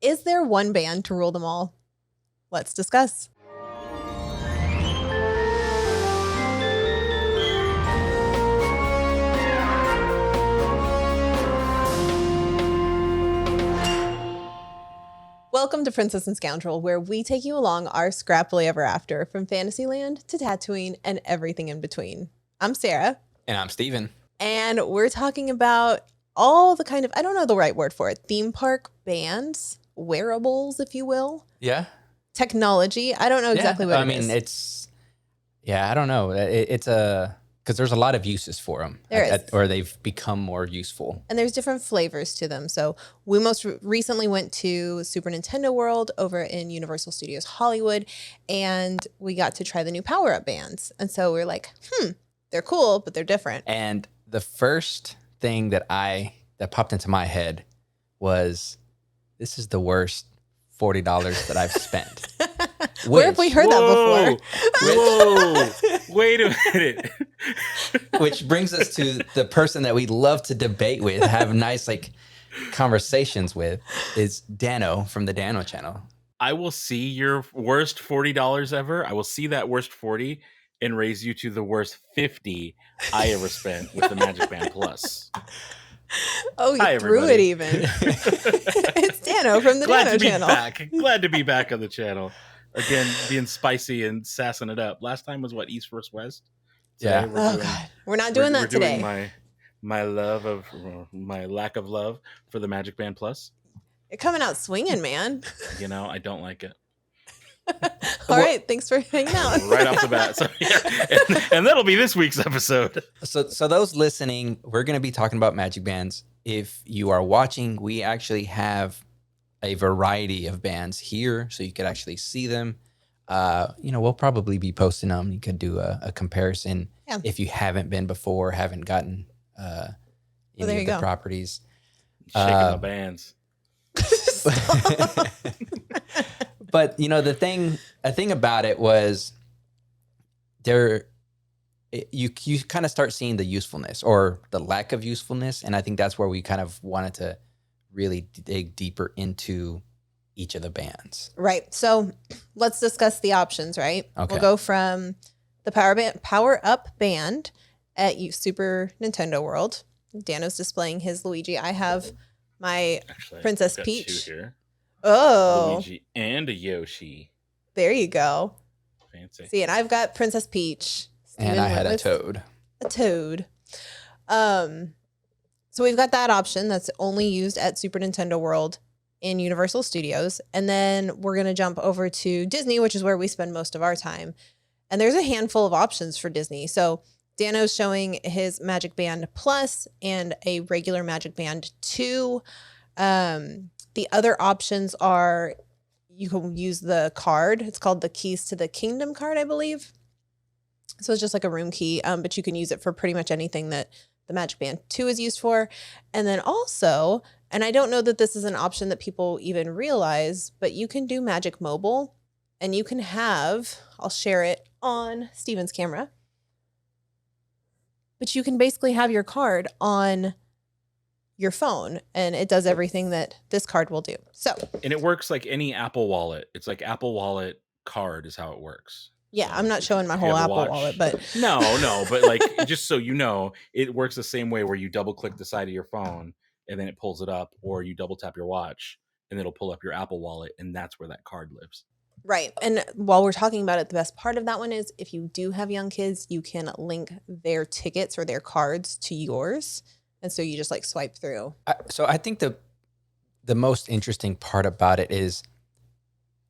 is there one band to rule them all? Let's discuss. Welcome to Princess and Scoundrel, where we take you along our scrappily ever after, from Fantasyland to Tatooine and everything in between. I'm Sarah. And I'm Steven. And we're talking about all the kind of, I don't know the right word for it, theme park bands, wearables, if you will. Yeah. Technology. I don't know exactly what it is. I don't know. It's because there's a lot of uses for them. Or they've become more useful. And there's different flavors to them. So we most recently went to Super Nintendo World over in Universal Studios Hollywood, and we got to try the new power-up bands. And so we're like, they're cool, but they're different. And the first thing that popped into my head was, this is the worst $40 that I've spent. Where have we heard that before? Whoa! Wait a minute. Which brings us to the person that we love to debate with, have nice conversations with, is Dano from the Dano channel. I will see your worst $40 ever. I will see that worst 40 and raise you to the worst 50 I ever spent with the MagicBand Plus. Oh, you threw it even. It's Dano from the Dano channel. Glad to be back on the channel. Again, being spicy and sassing it up. Last time was what, East vs. West? Today We're not doing that today. Doing my lack of love for the MagicBand Plus. You're coming out swinging, man. I don't like it. All right, thanks for hanging out. Right off the bat. So, yeah. And that'll be this week's episode. So those listening, we're going to be talking about Magic Bands. If you are watching, we actually have a variety of bands here, so you could actually see them. We'll probably be posting them. You could do a comparison if you haven't been before, haven't gotten any of the properties. Shaking my bands. But the thing about it was you kind of start seeing the usefulness or the lack of usefulness, and I think that's where we kind of wanted to really dig deeper into each of the bands. Right. So let's discuss the options, right? Okay. We'll go from the Power Up Band at Super Nintendo World. Dano's displaying his Luigi. I have my Princess Peach. Two here. Oh. Luigi and a Yoshi. There you go. Fancy. See, and I've got Princess Peach. And I had a Toad. A Toad. So we've got that option that's only used at Super Nintendo World in Universal Studios. And then we're going to jump over to Disney, which is where we spend most of our time. And there's a handful of options for Disney. So Dano's showing his MagicBand Plus and a regular MagicBand 2. The other options are, you can use the card. It's called the Keys to the Kingdom card, I believe. So it's just like a room key, but you can use it for pretty much anything that the MagicBand 2 is used for. And then also, and I don't know that this is an option that people even realize, but you can do Magic Mobile, and you can have, I'll share it on Steven's camera, but you can basically have your card on your phone, and it does everything that this card will do. And it works like any Apple Wallet. It's like Apple Wallet card is how it works. Yeah, I'm not showing my whole Apple Wallet, but no, but just so you know, it works the same way where you double click the side of your phone and then it pulls it up, or you double tap your watch and it'll pull up your Apple Wallet, and that's where that card lives. Right. And while we're talking about it, the best part of that one is if you do have young kids, you can link their tickets or their cards to yours. And so you just swipe through. So I think the most interesting part about it is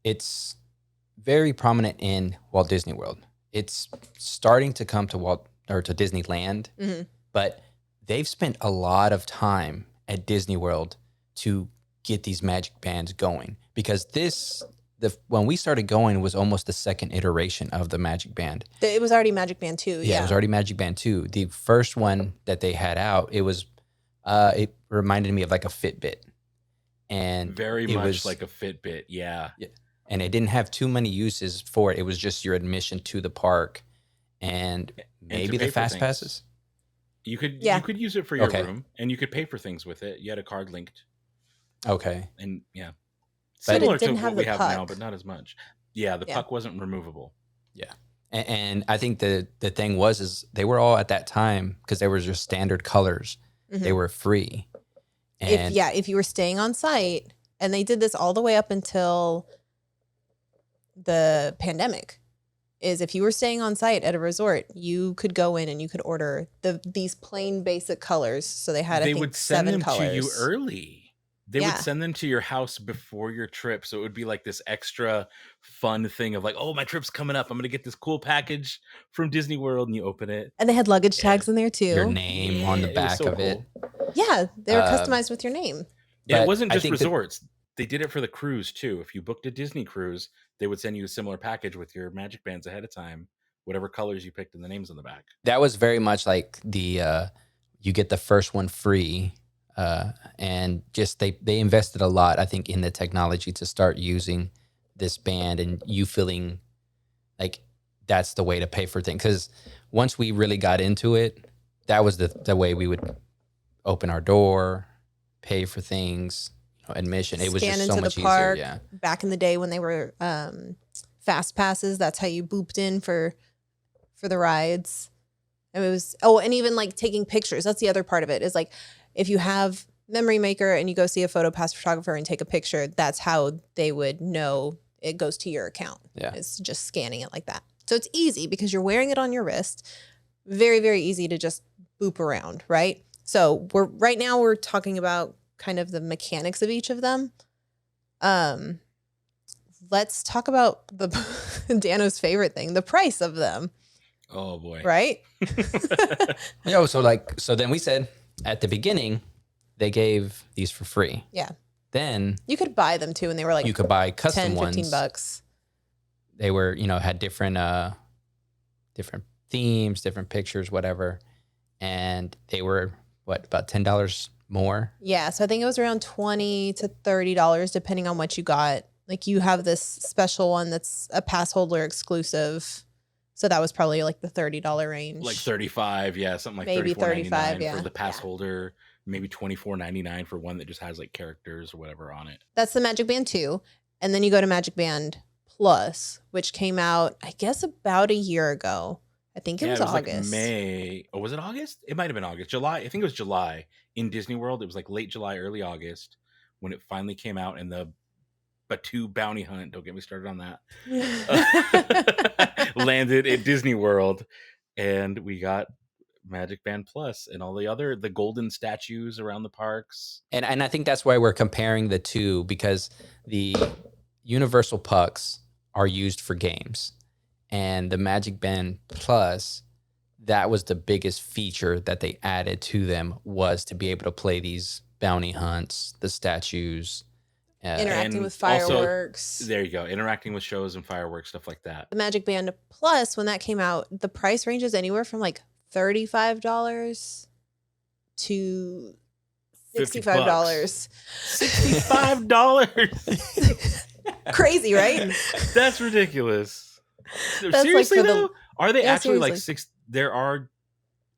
it's very prominent in Walt Disney World. It's starting to come to Disneyland, but they've spent a lot of time at Disney World to get these Magic Bands going, because when we started going was almost the second iteration of the Magic Band. It was already MagicBand 2. Yeah, it was already MagicBand 2. The first one that they had out, it reminded me of like a Fitbit. And very much like a Fitbit, yeah. And it didn't have too many uses for it. It was just your admission to the park and maybe the fast passes. You could use it for your room, and you could pay for things with it. You had a card linked. Okay. And yeah. Similar it didn't to have what we the have now, puck. but not as much. Yeah, the Yeah. puck wasn't removable. Yeah. And I think the thing is they were all at that time, because they were just standard colors. They Mhm. were free. And if you were staying on site, and they did this all the way up until the pandemic, is if you were staying on site at a resort, you could go in and you could order these plain basic colors. So they had, I They think, would send 7 them colors. to you early. They Yeah. would send them to your house before your trip. So it would be like this extra fun thing of like, oh, my trip's coming up. I'm going to get this cool package from Disney World. And you open it. And they had luggage Yeah. tags in there too. your name on the Yeah, it was back so of it. cool. Yeah, they were customized with your name. Yeah, But it wasn't I just think that- resorts. They did it for the cruise too. If you booked a Disney cruise, they would send you a similar package with your Magic Bands ahead of time, whatever colors you picked and the names on the back. That was very much like the you get the first one free. And just they invested a lot, I think, in the technology to start using this band, and you feeling like that's the way to pay for things. Because once we really got into it, that was the way we would open our door, pay for things, admission. It was Scan just so into much the park. easier. Yeah. Back in the day when they were fast passes, that's how you booped in for the rides. And it was and even like taking pictures. That's the other part of it, is like if you have Memory Maker and you go see a PhotoPass photographer and take a picture, that's how they would know it goes to your account. Yeah. It's just scanning it like that. So it's easy because you're wearing it on your wrist. Very, very easy to just boop around, right? So right now we're talking about kind of the mechanics of each of them. Let's talk about Dano's favorite thing, the price of them. Oh boy. Right? So then we said at the beginning, they gave these for free. Yeah. Then You could buy them too, and they were like you could buy custom 10, ones. $15. They were, had different themes, different pictures, whatever. And they were about $10 more? Yeah, so I think it was around $20 to $30, depending on what you got. Like you have this special one that's a pass holder exclusive. So that was probably like the $30 range. Like 35, yeah, something like Maybe 34.99 yeah. for the pass holder, maybe $24.99 for one that just has like characters or whatever on it. That's the Magic Band 2. And then you go to Magic Band Plus, which came out, I guess, about a year ago. I think it was August. Like May. Oh, was it August? It might have been August. July. I think it was July in Disney World. It was like late July, early August when it finally came out, and the Batu bounty hunt, don't get me started on that, landed at Disney World, and we got Magic Band Plus and all the golden statues around the parks. And I think that's why we're comparing the two, because the Universal Pucks are used for games, and the Magic Band Plus, that was the biggest feature that they added to them, was to be able to play these bounty hunts, the statues, interacting with also, fireworks. there you go, interacting with shows and fireworks, stuff like that. The Magic Band Plus, when that came out, the price ranges anywhere from like $35 to $65. $65. Crazy, right? That's ridiculous. That's Seriously, like for though? Are they Yeah, actually like seriously. six? There are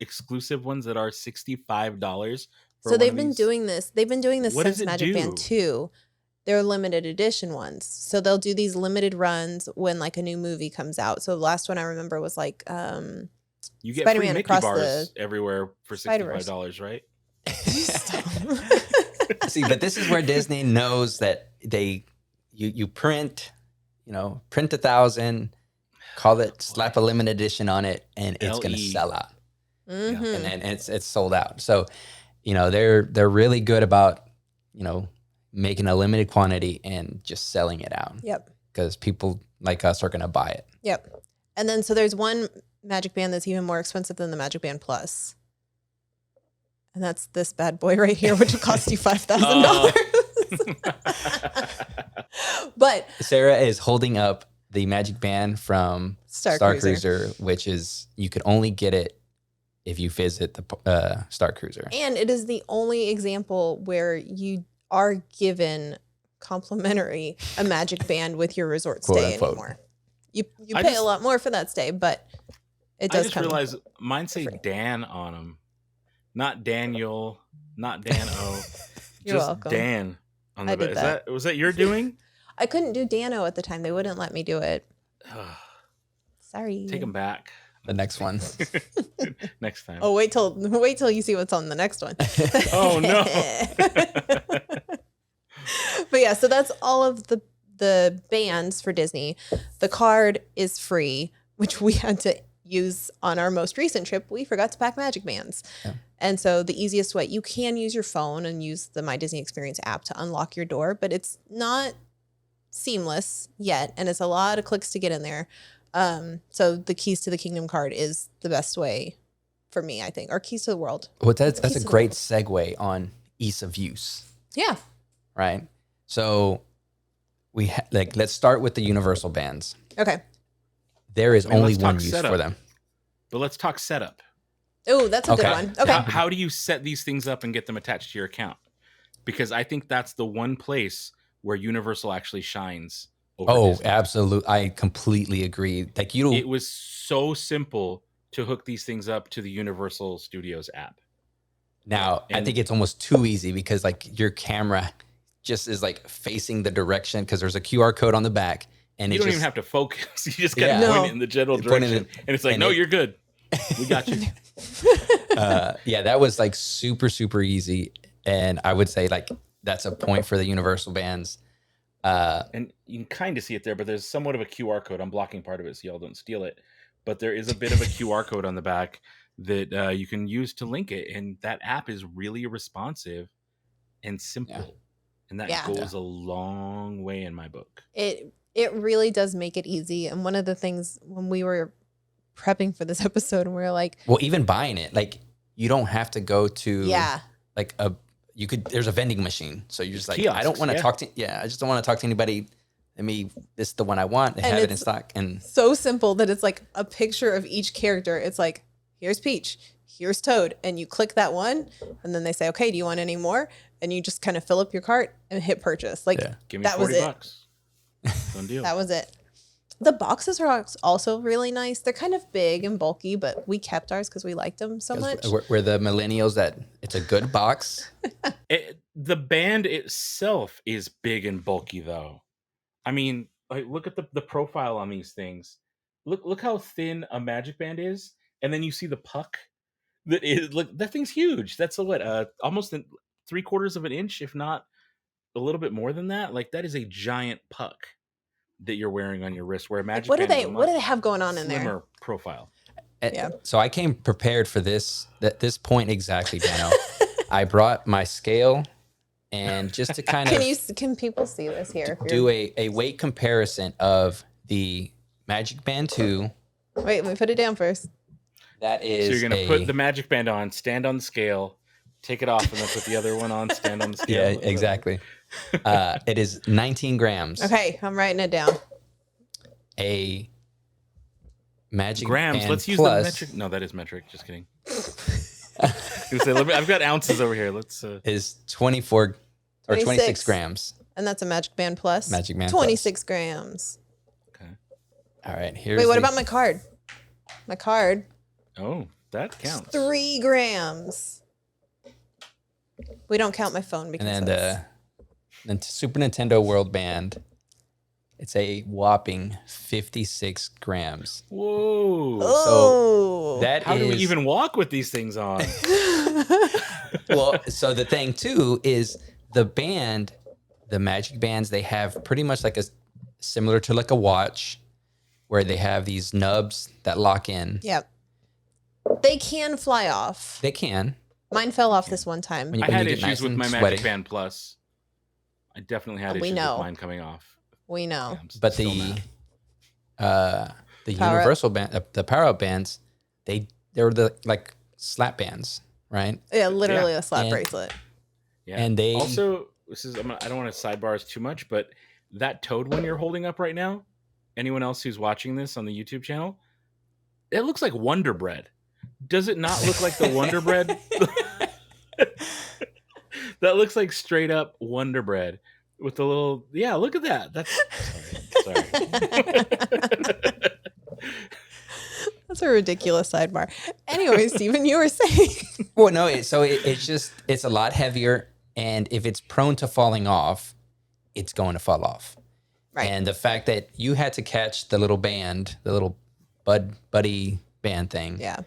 exclusive ones that are $65. So they've been doing this. They've been doing this What since does it Magic Band do? 2. They're limited edition ones. So they'll do these limited runs when like a new movie comes out. So the last one I remember was like You get Spider-Man free Mickey across bars everywhere for Spider-Verse. $65, right? See, but this is where Disney knows that you print 1,000, call it, slap a limited edition on it, and it's going to LE. sell out. Mhm. And then it's sold out. So, they're really good about, making a limited quantity and just selling it out, Yep. because people like us are going to buy it. Yep. And then so there's one Magic Band that's even more expensive than the Magic Band Plus. And that's this bad boy right here, which will cost you $5,000. But Sarah is holding up the Magic Band from Star Star Cruiser. Cruiser, which is, you could only get it if you visit the Star Cruiser. And it is the only example where you are given complimentary a Magic Band with your resort Quote, stay unquote. anymore. You I pay just- a lot more for that stay, but it I does just come. realized mine say free. Dan on them, not Daniel, not Dan O. You're just welcome. Dan on the I back. did Is that was that your doing? I couldn't do Dano at the time. They wouldn't let me do it. Sorry. Take them back. The next one. Next time. Oh, wait till you see what's on the next one. Oh no. But yeah, so that's all of the bands for Disney. The card is free, which we had to use on our most recent trip. We forgot to pack Magic Bands. Yeah. And so the easiest way, you can use your phone and use the My Disney Experience app to unlock your door, but it's not seamless yet. And it's a lot of clicks to get in there. So the Keys to the Kingdom card is the best way for me, I think, or Keys to the World. Well, that's a great segue on ease of use. Yeah. Right. So let's start with the universal bands. Okay. There is only let's one talk use setup. for them. But let's talk setup. Oh, that's a good Okay. one. Okay. How do you set these things up and get them attached to your account? Because I think that's the one place where Universal actually shines over Oh, Disney. absolutely. I completely agree. Like It was so simple to hook these things up to the Universal Studios app. now, I and- think it's almost too easy because like your camera just is like facing the direction because there's a QR code on the back. And You it don't just, even have to focus. You just got to Yeah. No. point it in the general Point it direction. in- And it's like, and no, it- you're good. We got you. yeah, that was like super, super easy. And I would say like that's a point for the universal bands. And you can kind of see it there, but there's somewhat of a QR code. I'm blocking part of it so y'all don't steal it. But there is a bit of a QR code on the back that you can use to link it. And that app is really responsive and simple. Yeah. And that Yeah. goes a long way in my book. It really does make it easy. And one of the things when we were prepping for this episode and we were like, Well, even buying it, like you don't have to go to yeah, like there's a vending machine. So you're just like, I Kiosks, don't want to yeah. talk to, I just don't want to talk to anybody. This is the one I want. They And have it in it's- stock. And so simple that it's like a picture of each character. It's like, here's Peach, here's Toad. And you click that one and then they say, okay, do you want any more? And you just kind of fill up your cart and hit purchase. Like Yeah. Give me that was 40 it. bucks. Done deal. That was it. The boxes are also really nice. They're kind of big and bulky, but we kept ours because we liked them so much. we're the millennials that it's a good box. The band itself is big and bulky, though. I mean, like, look at the profile on these things. Look how thin a Magic Band is, and then you see the puck. That thing's huge. That's almost 3/4 of an inch, if not a little bit more than that. Like that is a giant puck that you're wearing on your wrist. Where a Magic What do Band is they a what do much they have going on in there? slimmer profile. Yeah. So I came prepared for this point exactly, Dano. I brought my scale and just to kind of Can people see this here? If do you're- a weight comparison of the Magic Band 2. Wait, let me put it down first. That is So you're gonna put the Magic Band on, stand on the scale, take it off, and then put the other one on, stand on the scale. yeah, exactly. It is 19 grams. Okay, I'm writing it down. A Magic Grams. Band Let's use Plus the metric. No, that is metric. Just kidding. I've got ounces over here. Let's. is 24 or 26 26 grams. And that's a Magic Band Plus. Magic Band Plus. 26 grams. Okay. All right, here's Wait, what the- about my card? My card, Oh, that counts. 3 grams. We don't count my phone because and that's- then Super Nintendo World Band. It's a whopping 56 grams. Whoa. Oh. That How do we is- even walk with these things on? Well, so the thing too is the band, the Magic Bands, they have pretty much like similar to like a watch where they have these nubs that lock in. Yep. They can fly off. They can. Mine fell off this one time. When I had get issues nice with and my sweaty. Magic Band Plus. I definitely had We issues know. with mine coming off. We know. Yeah, I'm But still the mad. the Power Up. universal band, the power up bands, they were the like slap bands, right? Yeah, literally a slap And- bracelet. Yeah. and they- also I don't want to sidebar us too much, but that Toad one you're holding up right now, anyone else who's watching this on the YouTube channel, it looks like Wonder Bread. Does it not look like the Wonder Bread? That looks like straight up Wonder Bread with the little look at that. That's sorry. That's a ridiculous sidebar. Anyway, Steven, you were saying. Well, no, it's a lot heavier, and if it's prone to falling off, it's going to fall off. Right. And the fact that you had to catch the little band, the little buddy band thing. Yeah.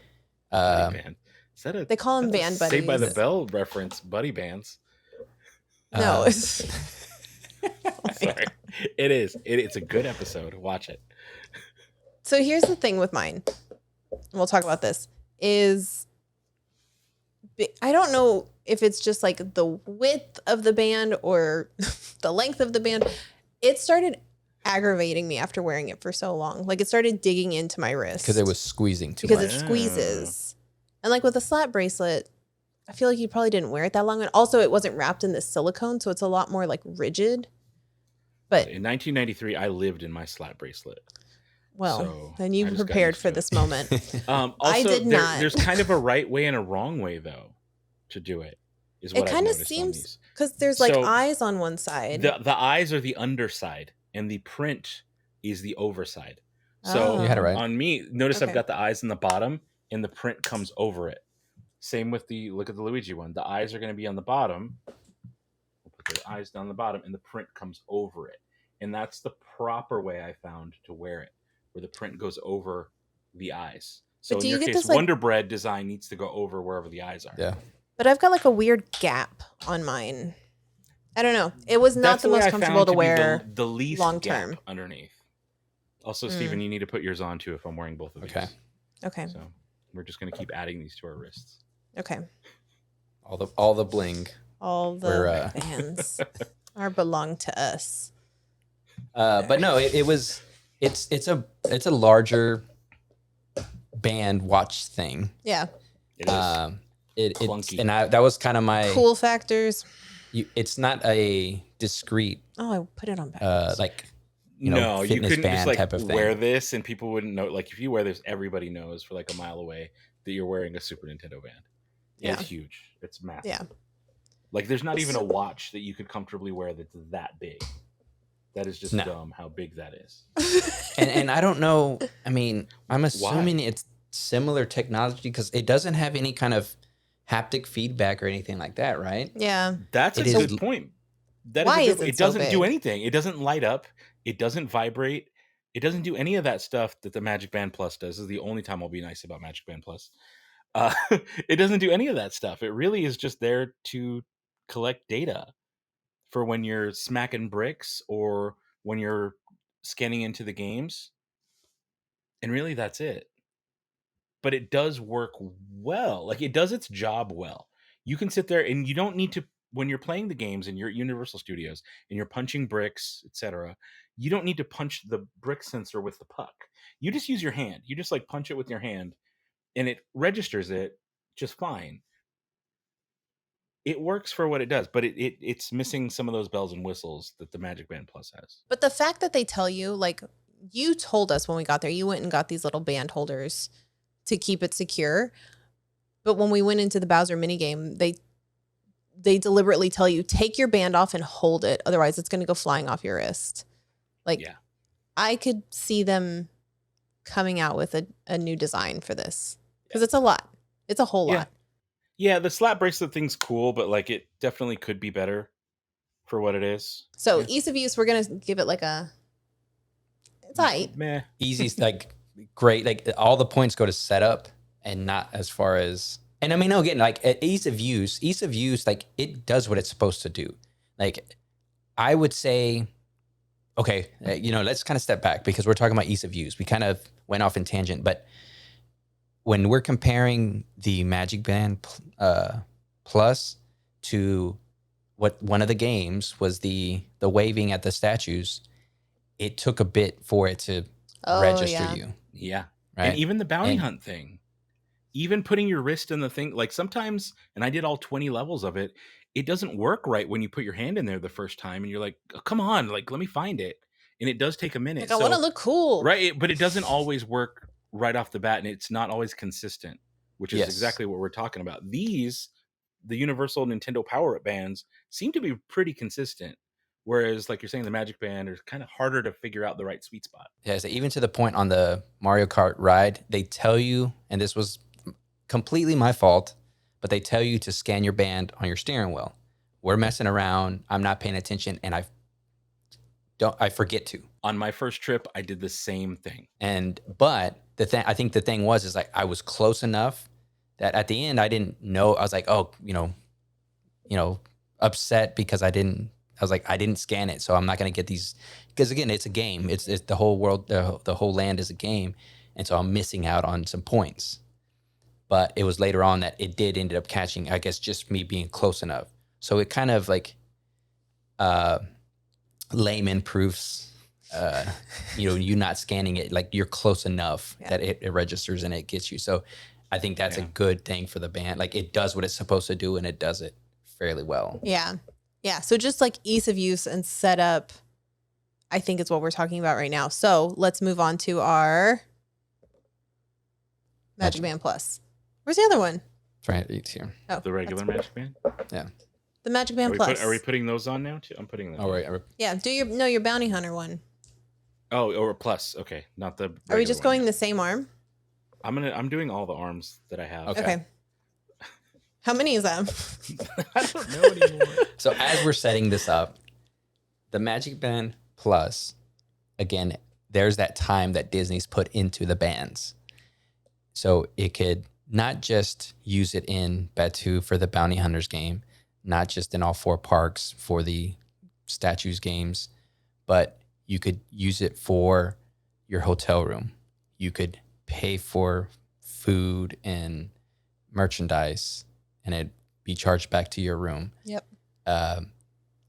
Buddy band. Is that They call them that's a band Saved by the buddies. Bell reference, buddy bands. No, it's Sorry. It is. It's a good episode. Watch it. So here's the thing with mine. And we'll talk about this. Is I don't know if it's just like the width of the band or the length of the band. It started aggravating me after wearing it for so long. Like it started digging into my wrist. Because it was squeezing too because much. it squeezes. And like with a slap bracelet, I feel like you probably didn't wear it that long. And also it wasn't wrapped in this silicone, so it's a lot more like rigid. But In 1993, I lived in my slap bracelet. well, So, then I you just got prepared used for to it. this moment. Also, I did not. There's kind of a right way and a wrong way, though, to do it. Is what It I've kind of noticed on seems these. because there's like So, eyes on one side. The eyes are the underside, and the print is the overside. So You had it right. on me, notice Okay. I've got the eyes in the bottom, and the print comes over it. Same with look at the Luigi one. The eyes are going to be on the bottom. We'll put the eyes down the bottom, and the print comes over it. And that's the proper way I found to wear it, where the print goes over the eyes. So But do in you your get case, this, like- Wonder Bread design needs to go over wherever the eyes are. Yeah. But I've got like a weird gap on mine. I don't know. It was not That's the way most I comfortable found to be wear. the least long gap term. underneath. Also, Mm. Stephen, you need to put yours on too if I'm wearing both of these. Okay. Okay. So we're just going to keep adding these to our wrists. Okay. All the bling. All the bands are belong to us. But no, it's a larger band watch thing. Yeah. It is. It's Clunky. that was kind of my Cool factors. it's not a discrete Oh, I put it on backwards. like no, you fitness couldn't just band like type of thing. wear this and people wouldn't know. Like if you wear this, everybody knows for like a mile away that you're wearing a Super Nintendo band. Yeah. It's huge. It's massive. Yeah. Like there's not even a watch that you could comfortably wear that's that big. That is just No. dumb how big that is. and I don't know. I mean, I'm assuming it's similar technology because it doesn't have any kind of haptic feedback or anything like that, right? Yeah. That's It a is- good point. That Why is a is good, it it so doesn't do big? anything. It doesn't light up. It doesn't vibrate. It doesn't do any of that stuff that the Magic Band Plus does. This is the only time I'll be nice about Magic Band Plus. It doesn't do any of that stuff. It really is just there to collect data for when you're smacking bricks or when you're scanning into the games. And really, that's it. But it does work well. Like it does its job well. You can sit there and you don't need to, when you're playing the games and you're at Universal Studios and you're punching bricks, etc., you don't need to punch the brick sensor with the puck. You just use your hand. You just like punch it with your hand and it registers it just fine. It works for what it does, but it's missing some of those bells and whistles that the Magic Band Plus has. But the fact that they tell you, like, you told us when we got there, you went and got these little band holders to keep it secure. But when we went into the Bowser minigame, they deliberately tell you, take your band off and hold it. Otherwise, it's going to go flying off your wrist. Like, Yeah. I could see them coming out with a new design for this. Because it's a lot. It's a whole lot. Yeah, the slap bracelet thing's cool, but like it definitely could be better for what it is. So Yeah. ease of use, we're going to give it like it's aight. Meh. Easy, like great. Like all the points go to setup and not as far as. And I mean, no, again, like ease of use, like it does what it's supposed to do. Like I would say, okay, let's kind of step back because we're talking about ease of use. We kind of went off in tangent, but when we're comparing the Magic Band Plus to what one of the games was the waving at the statues, it took a bit for it to register you. Yeah. Right. And even the bounty And- hunt thing, even putting your wrist in the thing, like sometimes, and I did all 20 levels of it, it doesn't work right when you put your hand in there the first time and you're like, oh, come on, like, let me find it. And it does take a minute. Like, I want to look cool. Right. But it doesn't always work right off the bat and it's not always consistent, which is Yes. exactly what we're talking about. The Universal Nintendo Power-Up bands seem to be pretty consistent. Whereas, like you're saying, the Magic Band is kind of harder to figure out the right sweet spot. Yeah, so even to the point on the Mario Kart ride, they tell you, and this was completely my fault, but they tell you to scan your band on your steering wheel. We're messing around. I'm not paying attention, and I I forget to. On my first trip, I did the same thing. But I think the thing is like I was close enough that at the end I didn't know. I was like, oh, upset because I was like, I didn't scan it, so I'm not going to get these, because again, it's a game. It's the whole world, the whole land is a game, and so I'm missing out on some points. But it was later on that it did end up catching, I guess, just me being close enough. So it kind of like layman proofs, you not scanning it, like you're close enough that it registers and it gets you. So I think that's a good thing for the band. Like it does what it's supposed to do, and it does it fairly well. Yeah. Yeah. So just like ease of use and setup, I think is what we're talking about right now. So let's move on to our MagicBand Plus. Where's the other one? It's right, it's here. Oh, The regular MagicBand? Yeah. The MagicBand Plus. Are we putting those on now too? I'm putting them. Oh, right. Yeah. Do your bounty hunter one. Oh, or plus. Okay. Not the Are we just one. going the same arm? I'm doing all the arms that I have. Okay. How many is that? I don't know anymore. So as we're setting this up, the MagicBand Plus, again, there's that time that Disney's put into the bands. So it could not just use it in Batuu for the Bounty Hunters game, not just in all 4 parks for the statues games, but you could use it for your hotel room. You could pay for food and merchandise, and it'd be charged back to your room. Yep. What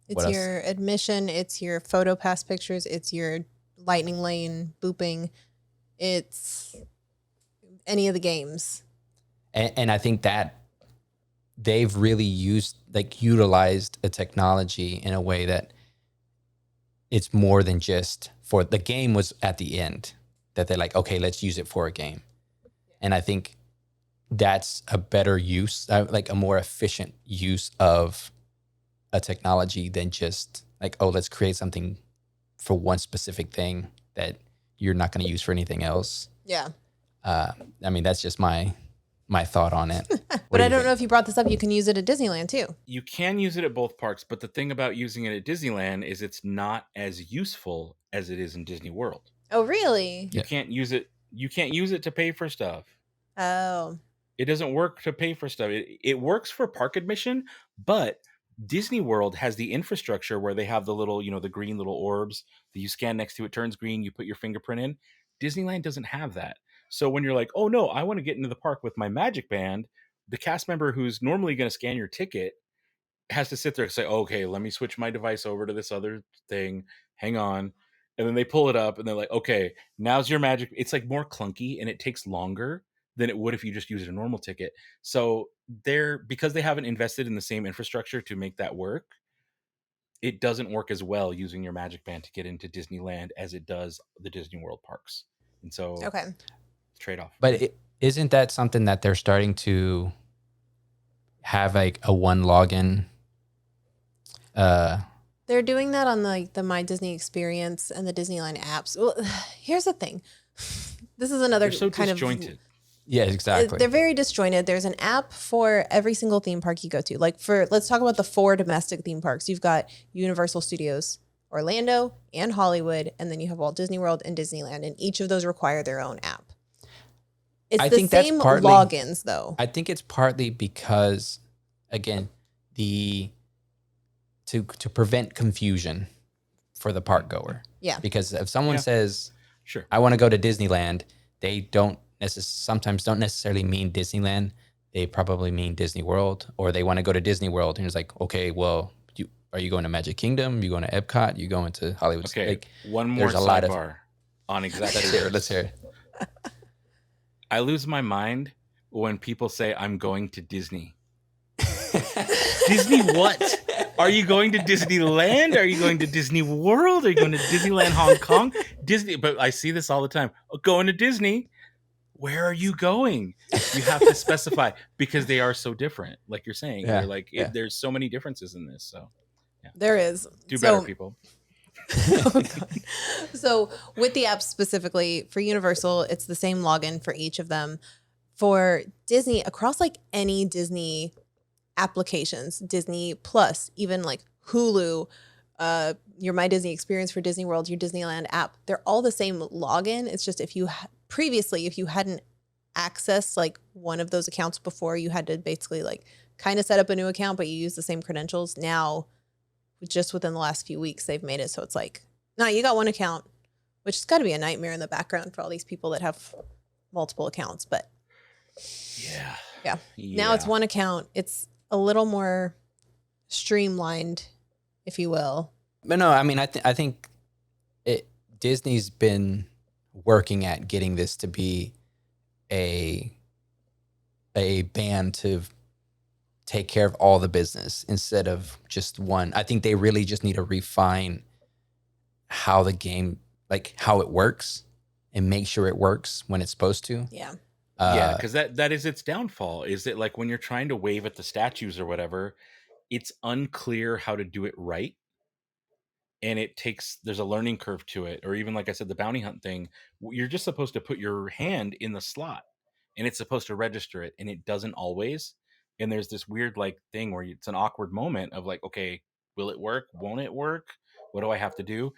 It's your admission. It's your photo pass pictures. It's your lightning lane booping. It's any of the games. And I think that they've really utilized a technology in a way that it's more than just for the game was at the end that they're like, okay, let's use it for a game. And I think that's a better use, like a more efficient use of a technology than just like, oh, let's create something for one specific thing that you're not going to use for anything else. Yeah. I mean, that's just my thought on it. But I don't know if you brought this up. You can use it at Disneyland too. You can use it at both parks, but the thing about using it at Disneyland is it's not as useful as it is in Disney World. Oh, really? You can't use it. You can't use it to pay for stuff. Oh. It doesn't work to pay for stuff. It works for park admission, but Disney World has the infrastructure where they have the little, the green little orbs that you scan next to it, turns green, you put your fingerprint in. Disneyland doesn't have that. So when you're like, oh no, I want to get into the park with my MagicBand, the cast member who's normally going to scan your ticket has to sit there and say, okay, let me switch my device over to this other thing. Hang on. And then they pull it up and they're like, okay, now's your magic. It's like more clunky and it takes longer than it would if you just used a normal ticket. So because they haven't invested in the same infrastructure to make that work, it doesn't work as well using your MagicBand to get into Disneyland as it does the Disney World parks. And so trade-off. But isn't that something that they're starting to have like a one login? They're doing that on the My Disney Experience and the Disneyland apps. Well, here's the thing. This is another They're so kind disjointed. Yeah, exactly. They're very disjointed. There's an app for every single theme park you go to. Like let's talk about the 4 domestic theme parks. You've got Universal Studios, Orlando, and Hollywood, and then you have Walt Disney World and Disneyland, and each of those require their own app. It's the same logins, though. I think it's partly because, again, to prevent confusion for the park goer. Yeah. Because if someone says, sure, I want to go to Disneyland, they sometimes don't necessarily mean Disneyland. They probably mean Disney World, or they want to go to Disney World. And it's like, okay, well, are you going to Magic Kingdom? You going to Epcot? You going to Hollywood? Okay, like, one more sidebar on exactly. Let's hear it. I lose my mind when people say I'm going to Disney. Disney what? Are you going to Disneyland? Are you going to Disney World? Are you going to Disneyland Hong Kong? Disney, but I see this all the time. Going to Disney. Where are you going? You have to specify because they are so different. Like you're saying, you're like, there's so many differences in this. So there is. Do better, people. Oh, God. So with the apps specifically for Universal, it's the same login for each of them. For Disney, across like any Disney applications, Disney Plus, even like Hulu, your My Disney experience for Disney World, your Disneyland app, they're all the same login. It's just if you previously, if you hadn't accessed like one of those accounts before, you had to basically like kind of set up a new account, but you use the same credentials. Now, just within the last few weeks, they've made it so it's like, no, you got one account, which has got to be a nightmare in the background for all these people that have multiple accounts. But yeah. Now it's one account. It's a little more streamlined, if you will. But no, I mean, I think Disney's been working at getting this to be a band to take care of all the business instead of just one. I think they really just need to refine how the game, like how it works, and make sure it works when it's supposed to. Yeah. Yeah, because that is its downfall. Is that like when you're trying to wave at the statues or whatever, it's unclear how to do it right. And there's a learning curve to it. Or even like I said, the bounty hunt thing, you're just supposed to put your hand in the slot and it's supposed to register it, and it doesn't always. And there's this weird like thing where it's an awkward moment of like, okay, will it work? Won't it work? What do I have to do?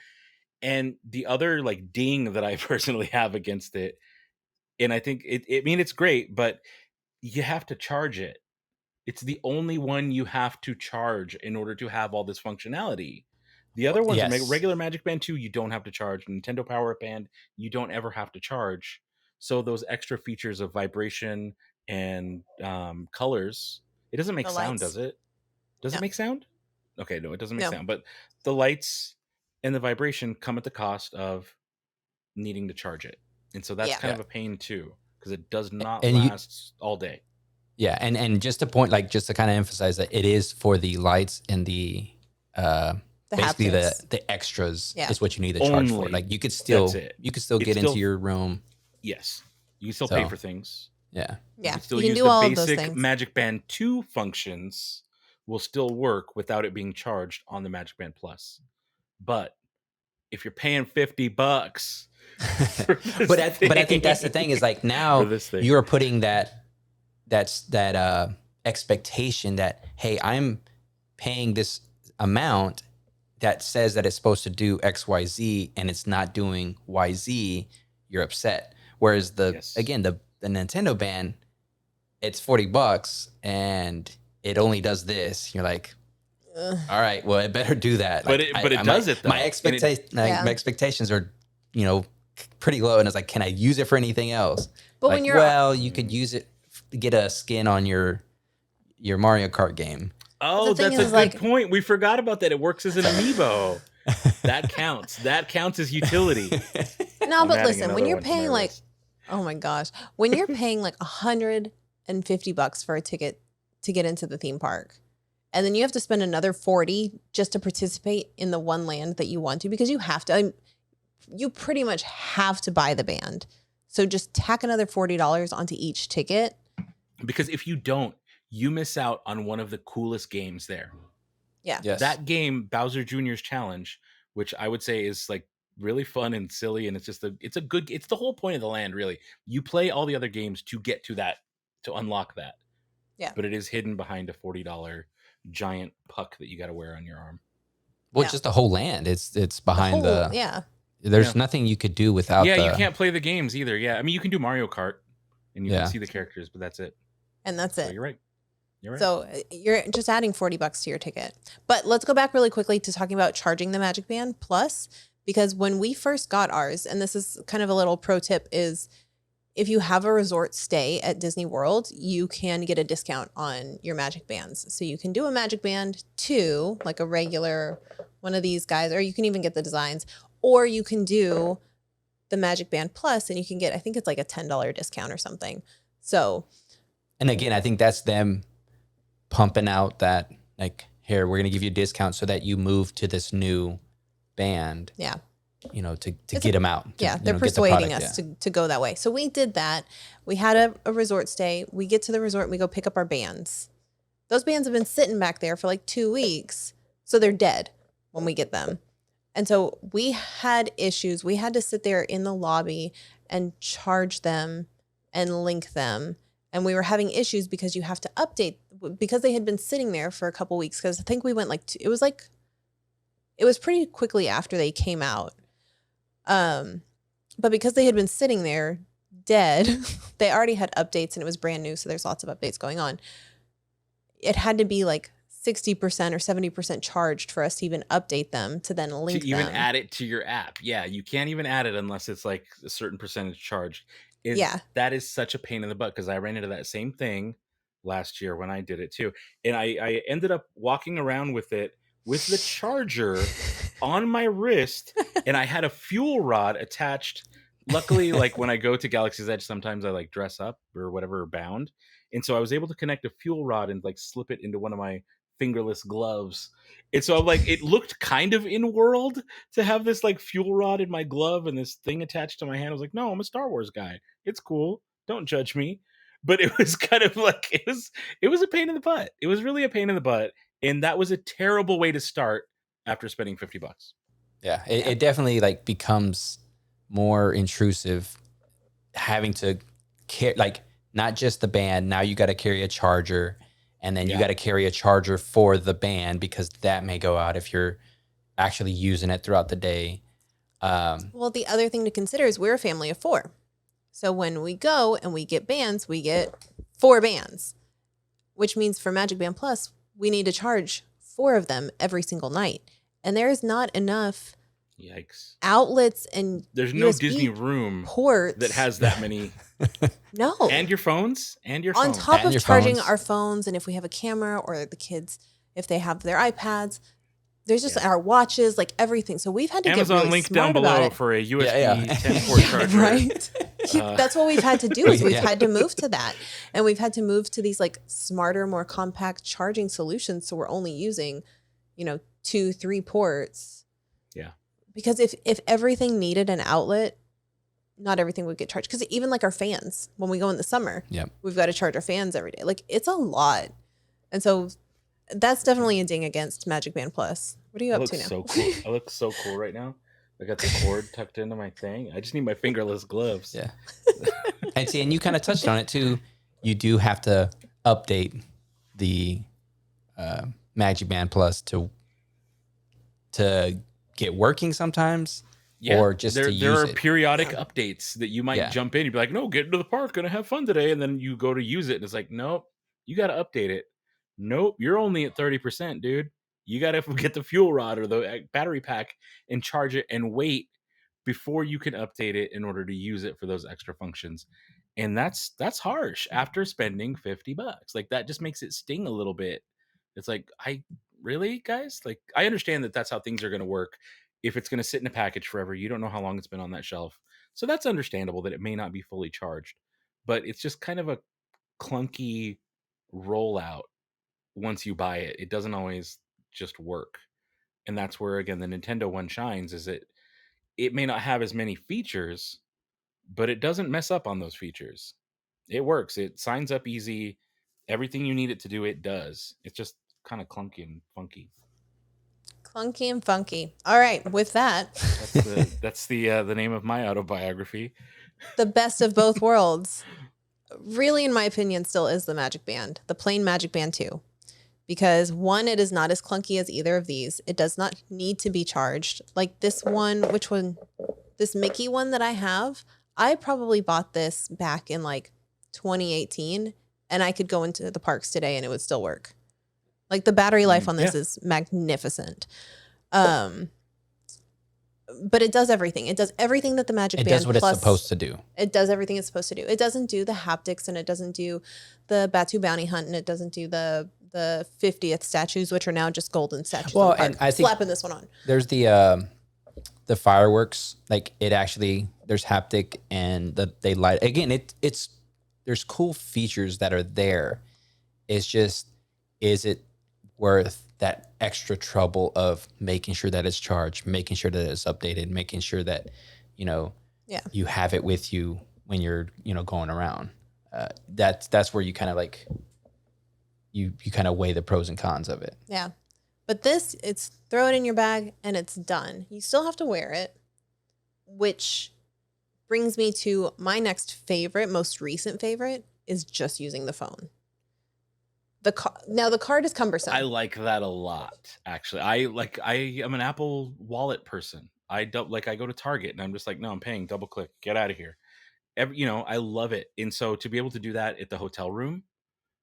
And the other like ding that I personally have against it, and I think it's great, but you have to charge it. It's the only one you have to charge in order to have all this functionality. The other ones, Yes. regular Magic Band 2, you don't have to charge. Nintendo Power Up Band, you don't ever have to charge. So those extra features of vibration and colors, it doesn't make The sound, lights. does it? Does it No. make sound? Okay, no, it doesn't make No. sound. But the lights and the vibration come at the cost of needing to charge it. And so that's Yeah. kind of a pain too, because it does not And last all day. Yeah, and just to point, like, just to kind of emphasize that it is for the lights and the basically haptics. the extras Yeah. is what you need to charge for. Only. Like you could still That's it. you could still It's get still- into your room. Yes, you can still pay So- for things. Yeah. Yeah. can still You can use do the all of those basic things. Magic Band 2 functions will still work without it being charged on the Magic Band Plus. But if you're paying $50 but I think that's the thing is like now for this thing. you're putting that expectation that, hey, I'm paying this amount that says that it's supposed to do XYZ and it's not doing YZ, you're upset. Whereas the Nintendo band, it's $40 and it only does this. You're like, all right, well, it better do that. But Like, it does it though. My expectations are, pretty low, and it's like, can I use it for anything else? But Like, when you're well, you could use it to get a skin on your Mario Kart game. Oh, The thing that's a is, good like- point. We forgot about that. It works as an amiibo. That counts. That counts as utility. No, I'm but adding listen, when another you're one to my paying like, list. oh my gosh, when you're paying like $150 for a ticket to get into the theme park, and then you have to spend another $40 just to participate in the one land that you want to, because you have to, you pretty much have to buy the band. So just tack another $40 onto each ticket. Because if you don't, you miss out on one of the coolest games there. Yeah. Yes. That game, Bowser Jr.'s Challenge, which I would say is like really fun and silly, and it's the whole point of the land, really. You play all the other games to get to that, to unlock that. Yeah. But it is hidden behind a $40 giant puck that you got to wear on your arm. Well, Yeah. just the whole land. It's behind the. Yeah. There's Yeah. nothing you could do without. Yeah, you can't play the games either. Yeah, I mean, you can do Mario Kart, and you Yeah. can see the characters, but that's it. And that's So it. you're right. You're right. So you're just adding $40 to your ticket. But let's go back really quickly to talking about charging the Magic Band Plus, because when we first got ours, and this is kind of a little pro tip, is if you have a resort stay at Disney World, you can get a discount on your Magic Bands. So you can do a Magic Band 2, like a regular one of these guys, or you can even get the designs, or you can do the Magic Band Plus and you can get, I think it's like a $10 discount or something. So, And again, I think that's them pumping out that, like, here, we're going to give you a discount so that you move to this new band, yeah. to get them out. Yeah, to, they're get the persuading product, us yeah. to go that way. So we did that. We had a resort stay. We get to the resort and we go pick up our bands. Those bands have been sitting back there for like 2 weeks. So they're dead when we get them. And so we had issues. We had to sit there in the lobby and charge them and link them. And we were having issues because you have to update, because they had been sitting there for a couple weeks. Because I think we went it was like It was pretty quickly after they came out. But because they had been sitting there dead, they already had updates and it was brand new. So there's lots of updates going on. It had to be like 60% or 70% charged for us to even update them to then link to even them. add it to your app. Yeah, you can't even add it unless it's like a certain percentage charged. Yeah. That is such a pain in the butt because I ran into that same thing last year when I did it too. And I ended up walking around with it with the charger on my wrist, and I had a fuel rod attached. Luckily, like when I go to Galaxy's Edge, sometimes I like dress up or whatever bound. And so I was able to connect a fuel rod and like slip it into one of my fingerless gloves. And so I'm like, it looked kind of in world to have this like fuel rod in my glove and this thing attached to my hand. I was like, no, I'm a Star Wars guy. It's cool. Don't judge me. But it was kind of like it was a pain in the butt. It was really a pain in the butt. And that was a terrible way to start after spending $50. Yeah, it definitely like becomes more intrusive having to carry, like, not just the band. Now you got to carry a charger, and then you got to carry a charger for the band because that may go out if you're actually using it throughout the day. Well, the other thing to consider is we're a family of 4. So when we go and we get bands, we get 4 bands, which means for MagicBand Plus, we need to charge 4 of them every single night. And there is not enough outlets and there's no USB Disney room ports that has that many. No. And your phones. On top of charging our phones, and if we have a camera or the kids, if they have their iPads, there's just our watches, like everything. So we've had to Amazon get really link smart down below about it. for a USB 10 port charger. Right. That's what we've had to do is we've had to move to that. And we've had to move to these like smarter, more compact charging solutions. So we're only using, 2, 3 ports. Yeah. Because if everything needed an outlet, not everything would get charged. Because even like our fans, when we go in the summer, we've got to charge our fans every day. Like it's a lot. And so that's definitely a ding against MagicBand Plus. What are you up to now? So cool. I look so cool right now. I got the cord tucked into my thing. I just need my fingerless gloves. Yeah. And you kind of touched on it too. You do have to update the MagicBand Plus to get working sometimes. Yeah, or just to use there are it. periodic updates that you might jump in. You'd be like, no, get into the park, gonna have fun today. And then you go to use it, and it's like, nope, you got to update it. Nope, you're only at 30%, dude. You got to get the fuel rod or the battery pack and charge it and wait before you can update it in order to use it for those extra functions. And that's harsh after spending $50. Like that just makes it sting a little bit. It's like, really, guys? Like, I understand that that's how things are going to work. If it's going to sit in a package forever, you don't know how long it's been on that shelf. So that's understandable that it may not be fully charged, but it's just kind of a clunky rollout. Once you buy it, it doesn't always just work. And that's where, again, the Nintendo one shines, is it may not have as many features, but it doesn't mess up on those features. It works. It signs up easy. Everything you need it to do, it does. It's just kind of clunky and funky. Clunky and funky. All right, with that, that's the name of my autobiography. The best of both worlds, really, in my opinion, still is the MagicBand, the plain MagicBand 2. Because one, it is not as clunky as either of these. It does not need to be charged. Like this one, which one? This Mickey one that I have, I probably bought this back in like 2018, and I could go into the parks today and it would still work. Like the battery life on this is magnificent. But it does everything. It does everything that the MagicBand It does what Plus, it's supposed to do. It does everything it's supposed to do. It doesn't do the haptics, and it doesn't do the Batu Bounty Hunt, and it doesn't do the 50th statues, which are now just golden statues. Well, and I think slapping this one on. There's the fireworks. Like it actually, there's haptic, and they light. Again, it's there's cool features that are there. It's just, is it worth that extra trouble of making sure that it's charged, making sure that it's updated, making sure that you have it with you when you're going around. That's where you kind of like you kind of weigh the pros and cons of it. Yeah, but this, it's throw it in your bag and it's done. You still have to wear it, which brings me to my next favorite, most recent favorite, is just using the phone. Now the card is cumbersome. I like that a lot, actually. I am an Apple Wallet person. I don't like. I go to Target and I'm just like, no, I'm paying. Double click, get out of here. I love it. And so to be able to do that at the hotel room,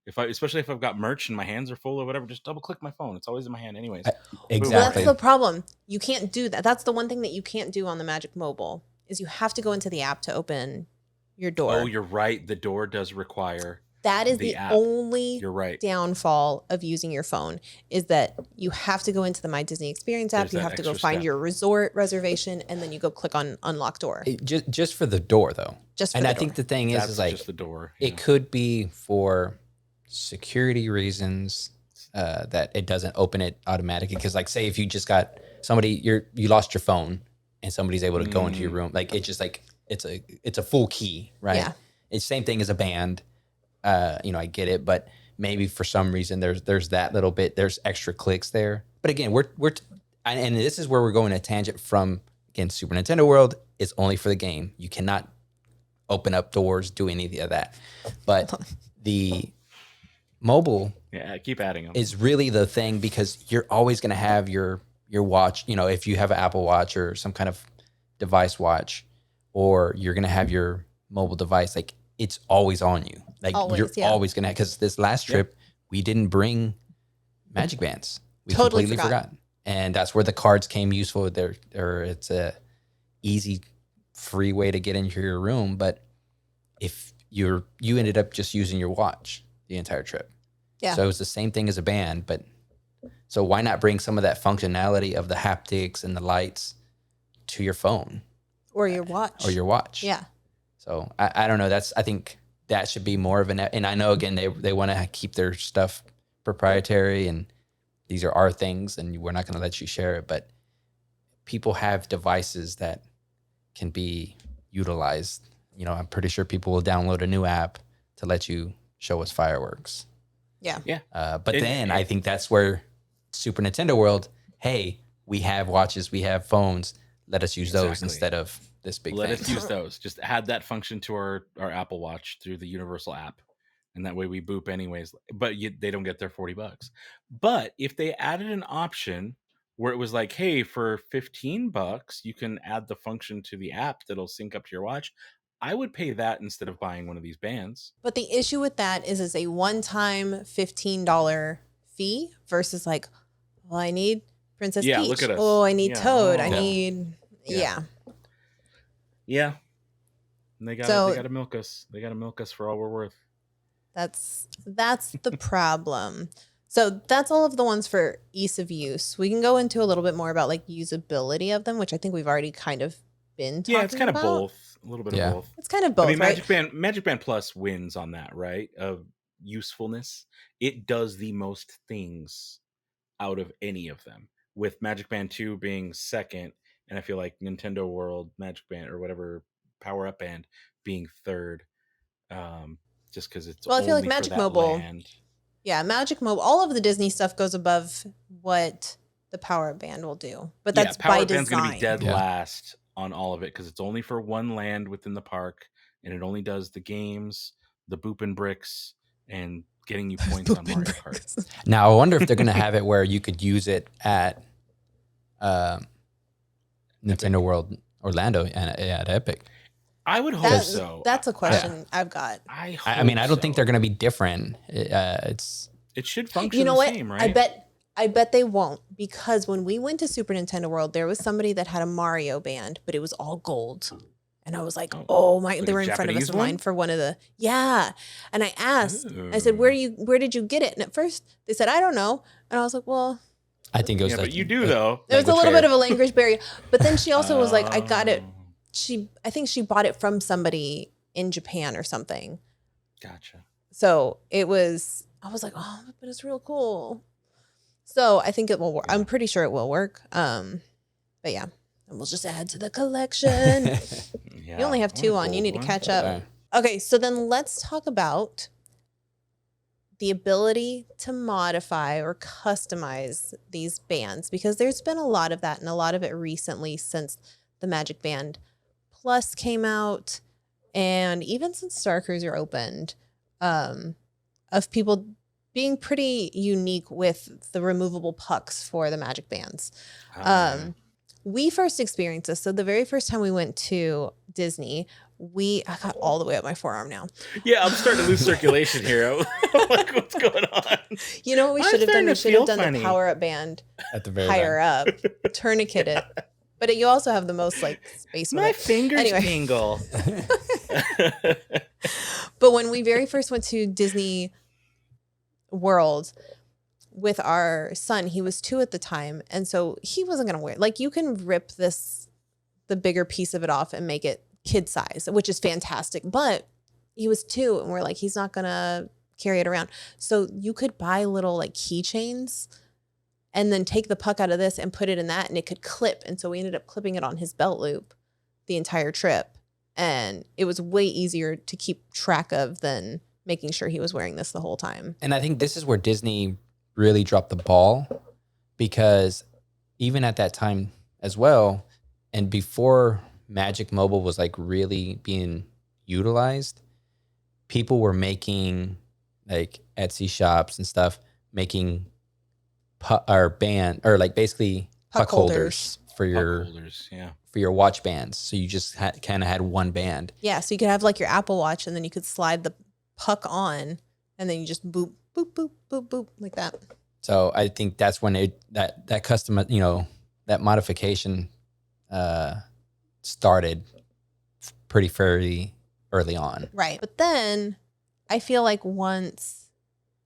especially if I've got merch and my hands are full or whatever, just double click my phone. It's always in my hand, anyways. Exactly. Well, that's the problem. You can't do that. That's the one thing that you can't do on the Magic Mobile is you have to go into the app to open your door. Oh, you're right. The door does require. That is the app. only You're right. downfall of using your phone is that you have to go into the My Disney Experience app. There's You that have to go extra find step. your resort reservation, and then you go click on unlock door. Just for the door, though. Just for and the I door. think the thing That's is like just the door. it could be for security reasons that it doesn't open it automatically. Because like, say if you just got you lost your phone and somebody's able to go into your room, like it's just like it's a full key, right? Yeah. It's same thing as a band. I get it, but maybe for some reason there's that little bit, there's extra clicks there. But again, and this is where we're going a tangent from. Again, Super Nintendo World is only for the game. You cannot open up doors, do any of that. But the mobile keep adding them. is really the thing because you're always going to have your watch. If you have an Apple Watch or some kind of device watch, or you're going to have your mobile device, like it's always on you. Like you're always going to, because this last trip, we didn't bring Magic Bands. We Totally completely forgot. And that's where the cards came useful. It's a easy, free way to get into your room. But if you ended up just using your watch the entire trip. Yeah. So it was the same thing as a band, but so why not bring some of that functionality of the haptics and the lights to your phone Or your watch. Yeah. So I don't know. I think that should be more of and I know again, they want to keep their stuff proprietary and these are our things and we're not going to let you share it, but people have devices that can be utilized. I'm pretty sure people will download a new app to let you show us fireworks. Yeah. Yeah. But then I think that's where Super Nintendo World, hey, we have watches, we have phones. Let us use those instead of this big thing. Let us use those. Just add that function to our Apple Watch through the Universal app. And that way we boop anyways. But they don't get their $40. But if they added an option where it was like, hey, for $15, you can add the function to the app that'll sync up to your watch, I would pay that instead of buying one of these bands. But the issue with that is it's a one-time $15 fee versus like, well, I need Princess Peach. Look at us. Oh, I need Toad. Oh. I need Yeah. And they gotta milk us. They gotta milk us for all we're worth. That's the problem. So that's all of the ones for ease of use. We can go into a little bit more about like usability of them, which I think we've already kind of been talking about. Yeah, it's kind of both. A little bit of both. It's kind of both, right? Magic Band Plus wins on that, right? Of usefulness. It does the most things out of any of them. With Magic Band 2 being second, and I feel like Nintendo World Magic Band or whatever Power Up Band being third. Just because it's I feel like Magic Mobile. Land. Yeah, Magic Mobile. All of the Disney stuff goes above what the Power Up Band will do, but that's by design. Power Up Band's going to be dead last on all of it because it's only for one land within the park, and it only does the games, the booping bricks, and getting you points on Mario Kart. Now, I wonder if they're going to have it where you could use it at Nintendo World Orlando and at Epic. I would hope so. That's a question I've got. I don't think they're going to be different. It should function the same, right? I bet they won't, because when we went to Super Nintendo World, there was somebody that had a Mario band, but it was all gold. And I was like, oh my, they were in front of us in line for one of the, And I asked, I said, where did you get it? And at first they said, I don't know. And I was like, well, I think it was like, but you do though. There was a little bit of a language barrier, but then she also was like, I got it. I think she bought it from somebody in Japan or something. Gotcha. So I was like, oh, but it's real cool. So I think it will work. I'm pretty sure it will work. But yeah, and we'll just add to the collection. You only have 2 on. You need to catch up. Okay, so then let's talk about the ability to modify or customize these bands, because there's been a lot of that and a lot of it recently since the Magic Band Plus came out, and even since Star Cruiser opened, of people being pretty unique with the removable pucks for the Magic Bands. Yeah. We first experienced this. So the very first time we went to Disney, I got all the way up my forearm now. Yeah, I'm starting to lose circulation here. I'm like, what's going on? You know what we I'm should have done? starting We to should have feel done funny. the power up band At the very higher end. up, tourniquet it. But you also have the most like space with My it. fingers Anyway. tingle. But when we very first went to Disney World with our son, he was 2 at the time, and so he wasn't gonna wear it. Like, you can rip the bigger piece of it off and make it kid size, which is fantastic. But he was 2, and we're like, he's not gonna carry it around. So you could buy little like keychains and then take the puck out of this and put it in that, and it could clip. And so we ended up clipping it on his belt loop the entire trip, and it was way easier to keep track of than making sure he was wearing this the whole time. And I think this is where Disney really dropped the ball, because even at that time as well, and before Magic Mobile was like really being utilized, people were making like Etsy shops and stuff, making basically puck holders for your Holders, yeah. for your watch bands. So you just kind of had one band. Yeah, so you could have like your Apple Watch, and then you could slide the puck on, and then you just boop, boop, boop, boop, boop, like that. So I think that's when that custom, that modification started pretty fairly early on. Right. But then I feel like once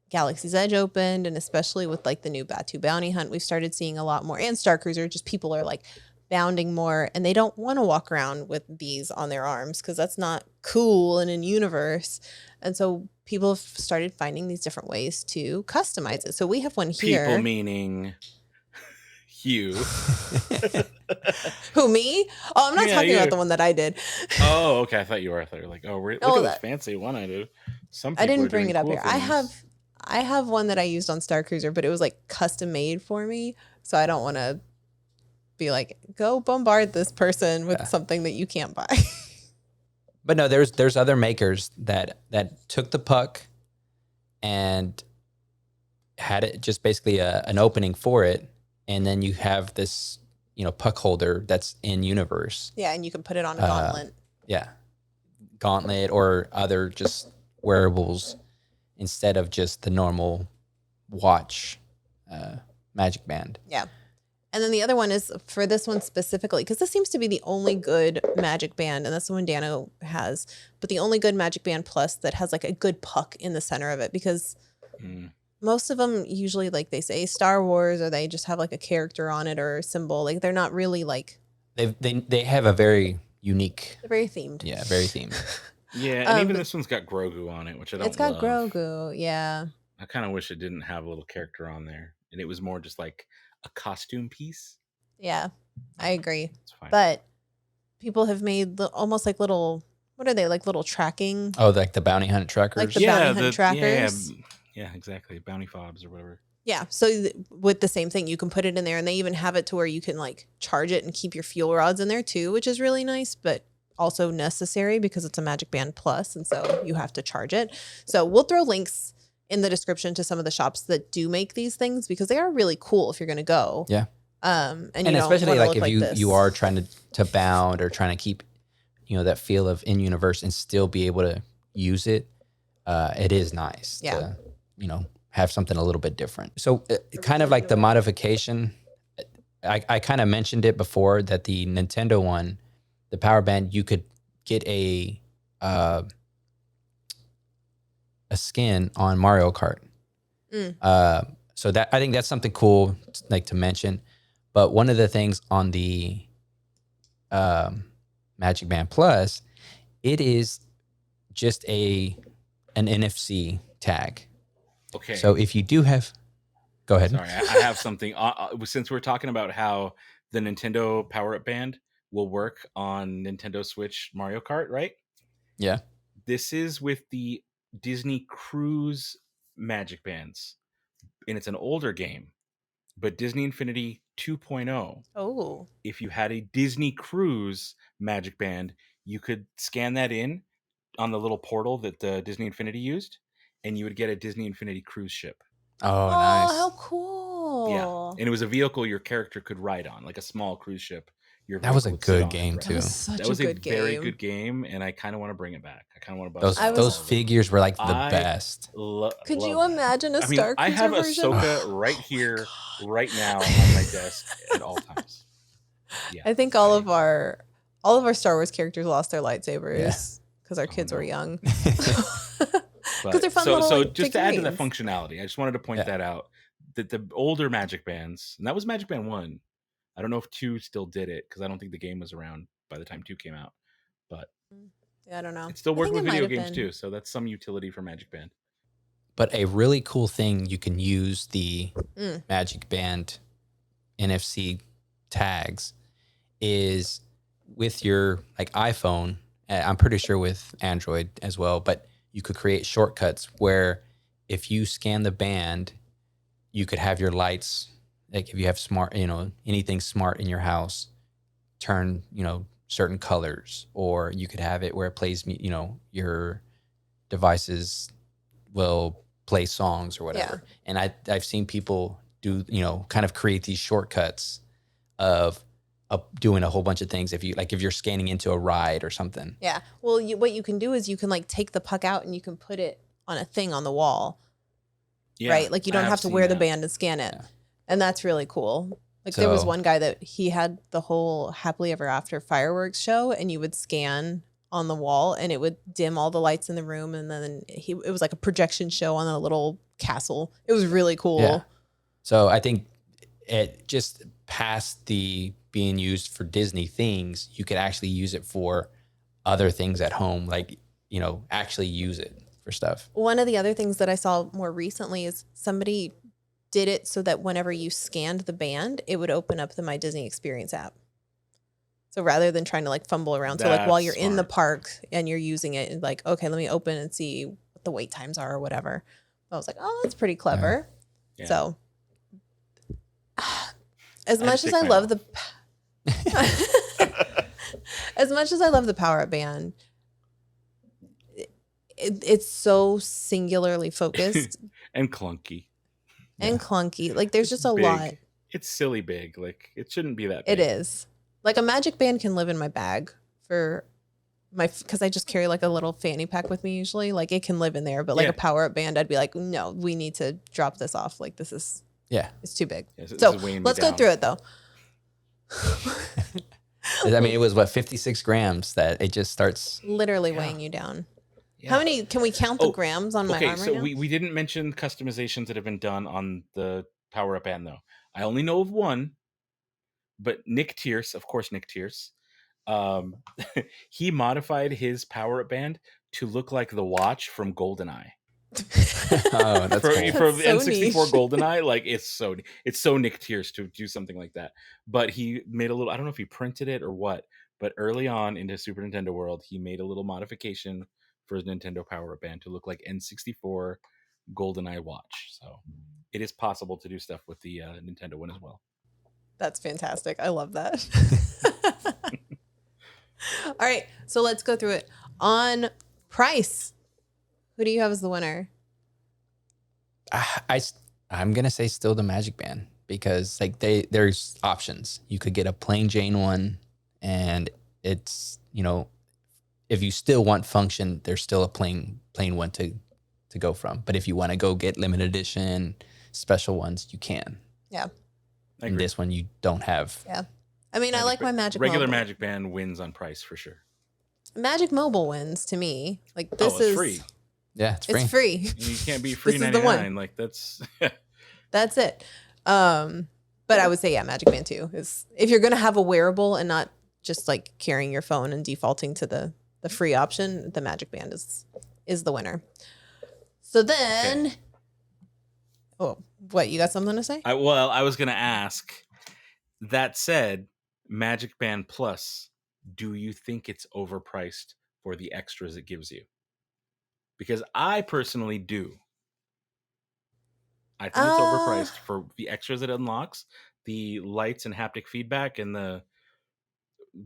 Galaxy's Edge opened, and especially with like the new Batu Bounty Hunt, we started seeing a lot more, and Star Cruiser, just people are like bounding more, and they don't want to walk around with these on their arms because that's not cool in universe. And so people have started finding these different ways to customize it. So we have one here. People meaning you. Who, me? Oh, I'm not talking about the one that I did. Oh, okay. I thought you were. Like, oh, look at this fancy one I do. Some people I didn't are bring doing it up cool here. things. I have one that I used on Star Cruiser, but it was like custom made for me. So I don't want to be like, go bombard this person with something that you can't buy. But no, there's other makers that took the puck and had it just basically an opening for it, and then you have this puck holder that's in universe. Yeah, and you can put it on a gauntlet. Yeah, gauntlet or other just wearables instead of just the normal watch Magic Band. Yeah. And then the other one is for this one specifically, because this seems to be the only good Magic Band, and that's the one Dano has, but the only good Magic Band Plus that has like a good puck in the center of it, because most of them usually, like, they say Star Wars, or they just have like a character on it or a symbol. Like, they're not really like... They have a very unique... They're very themed. Yeah, very themed. Yeah, and even this one's got Grogu on it, which I don't love. It's got Grogu, yeah. I kind of wish it didn't have a little character on there, and it was more just like a costume piece. Yeah, I agree. It's fine. But people have made almost like little, what are they, like little tracking? Oh, like the bounty hunt trackers? Like the bounty hunt trackers? Yeah, exactly. Bounty fobs or whatever. Yeah, so with the same thing, you can put it in there, and they even have it to where you can like charge it and keep your fuel rods in there too, which is really nice, but also necessary because it's a Magic Band Plus, and so you have to charge it. So we'll throw links in the description to some of the shops that do make these things, because they are really cool if you're going to go. Yeah. And especially like if you are trying to bound or trying to keep, that feel of in universe and still be able to use it. It is nice to, have something a little bit different. So kind of like the modification, I kind of mentioned it before that the Nintendo one, the Power Band, you could get a skin on Mario Kart. So that, I think that's something cool like to mention. But one of the things on the Magic Band Plus, it is just an NFC tag. Okay. So if you do have, go ahead. Sorry, I have something. Since we're talking about how the Nintendo Power Up Band will work on Nintendo Switch Mario Kart, right? Yeah. This is with the Disney Cruise Magic Bands, and it's an older game, but Disney Infinity 2.0. Oh. If you had a Disney Cruise Magic Band, you could scan that in on the little portal that Disney Infinity used, and you would get a Disney Infinity cruise ship. Oh, Oh, nice. how cool. Yeah, and it was a vehicle your character could ride on, like a small cruise ship. Your That was vehicle a would sit good on game and That ride. was too. such That was a a good very game. good game, and I kind of want to bring it back. I kind of want to bust I it was- Those figures were like the I best. Could you love that. imagine a I mean, Star I Cruiser have version? Ahsoka Oh right my here, God. right now on my desk at all times. Yeah, I think all of our Star Wars characters lost their lightsabers because our Oh, kids were no. young. But Because they're fun so little like, just to add to that figurines. functionality, I just wanted to point Yeah. that out. That the older Magic Bands, and that was Magic Band 1. I don't know if 2 still did it because I don't think the game was around by the time 2 came out. But Yeah, I don't know. it still I worked think with it might video have games been. too, so that's some utility for Magic Band. But a really cool thing you can use the Mm. Magic Band NFC tags is with your like iPhone. I'm pretty sure with Android as well, but you could create shortcuts where if you scan the band, you could have your lights, like if you have smart, anything smart in your house, turn, certain colors, or you could have it where it plays, your devices will play songs or whatever. And I've seen people do, kind of create these shortcuts of doing a whole bunch of things if you're scanning into a ride or something. Yeah. Well, what you can do is you can like take the puck out and you can put it on a thing on the wall. Yeah, right? Like you don't have to wear the that. band and scan it. Yeah. And that's really cool. Like there was So- one guy that he had the whole Happily Ever After fireworks show and you would scan on the wall and it would dim all the lights in the room and then it was like a projection show on a little castle. It was really cool. Yeah. So I think it just past the being used for Disney things, you could actually use it for other things at home, like, actually use it for stuff. One of the other things that I saw more recently is somebody did it so that whenever you scanned the band, it would open up the My Disney Experience app. So rather than trying to like fumble around, so like while That's you're in the smart. park and you're using it, and like, okay, let me open and see what the wait times are or whatever. I was like, oh, that's pretty clever. Yeah. So as I much had as to I take love mine the as much as I love the Power Up Band, it's so singularly focused and clunky. and clunky. Like there's It's just a big. lot. It's silly big. Like it shouldn't be that big. It is. Like a Magic Band can live in my bag for because I just carry like a little fanny pack with me usually. Like it can live in there, but like Yeah. a Power Up Band, I'd be like, no, we need to drop this off. Like this is Yeah. it's too big. Yeah, this So is weighing me let's go down. through it though. I mean, it was 56 grams that it just starts. Literally Yeah. weighing you down. Yeah. How many can we count the Oh, grams on my Okay, arm so right now? we didn't mention customizations that have been done on the Power Up Band though. I only know of one, but Nick Tierce, of course, Nick Tierce, he modified his Power Up Band to look like the watch from GoldenEye. Oh, that's For cool. for That's so N64 niche. GoldenEye, like it's so Nick Tierce to do something like that. But he made a little. I don't know if he printed it or what. But early on into Super Nintendo World, he made a little modification for his Nintendo Power Up Band to look like N64 GoldenEye watch. So it is possible to do stuff with the Nintendo one as well. That's fantastic. I love that. All right, so let's go through it. On price, who do you have as the winner? I'm gonna say still the Magic Band because like there's options. You could get a plain Jane one, and it's if you still want function, there's still a plain one to go from. But if you want to go get limited edition special ones, you can. Yeah. I And agree. this one you don't have. Yeah. I mean, I like my Magic regular Mobile. Magic Band wins on price for sure. Magic Mobile wins to me. Like this it's is free. Yeah, it's free. It's free. You can't be This free is the one. $99. Like that's That's it. But I would say, yeah, Magic Band 2 is if you're gonna have a wearable and not just like carrying your phone and defaulting to the free option, the Magic Band is the winner. So then, oh, what, you got something to say? I was gonna ask. That said, Magic Band Plus, do you think it's overpriced for the extras it gives you? Because I personally do. I think it's overpriced for the extras it unlocks, the lights and haptic feedback, and the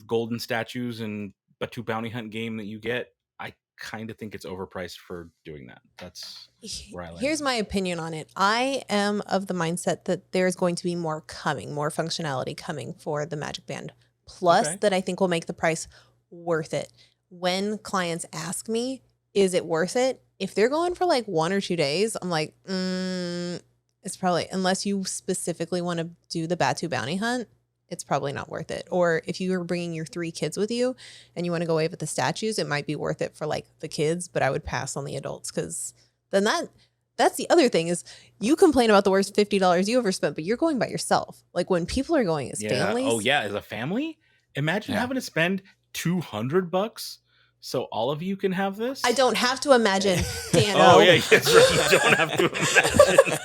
golden statues and Batu Bounty Hunt game that you get. I kind of think it's overpriced for doing that. That's where I land. Here's my opinion on it. I am of the mindset that there's going to be more functionality coming for the Magic Band Plus Okay. that I think will make the price worth it. When clients ask me, is it worth it? If they're going for like 1 or 2 days, I'm like, it's probably, unless you specifically want to do the Batu bounty hunt, it's probably not worth it. Or if you were bringing your 3 kids with you and you want to go away with the statues, it might be worth it for like the kids, but I would pass on the adults, because then that's the other thing is you complain about the worst $50 you ever spent, but you're going by yourself. Like when people are going as families. Oh yeah, as a family, imagine having to spend $200 so all of you can have this. I don't have to imagine, Dano. Oh yeah, that's right. You don't have to imagine.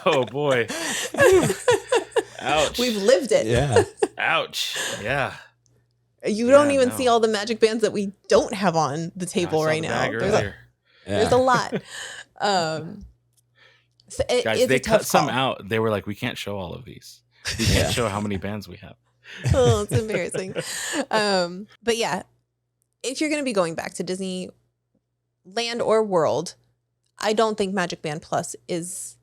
Oh boy. Ouch. We've lived it. Yeah. Ouch. Yeah. You don't even see all the Magic Bands that we don't have on the table right now. There's a lot. So guys, they cut some out. They were like, we can't show all of these. We can't show how many bands we have. Oh, it's embarrassing. But yeah, if you're going to be going back to Disney Land or World, I don't think Magic Band Plus is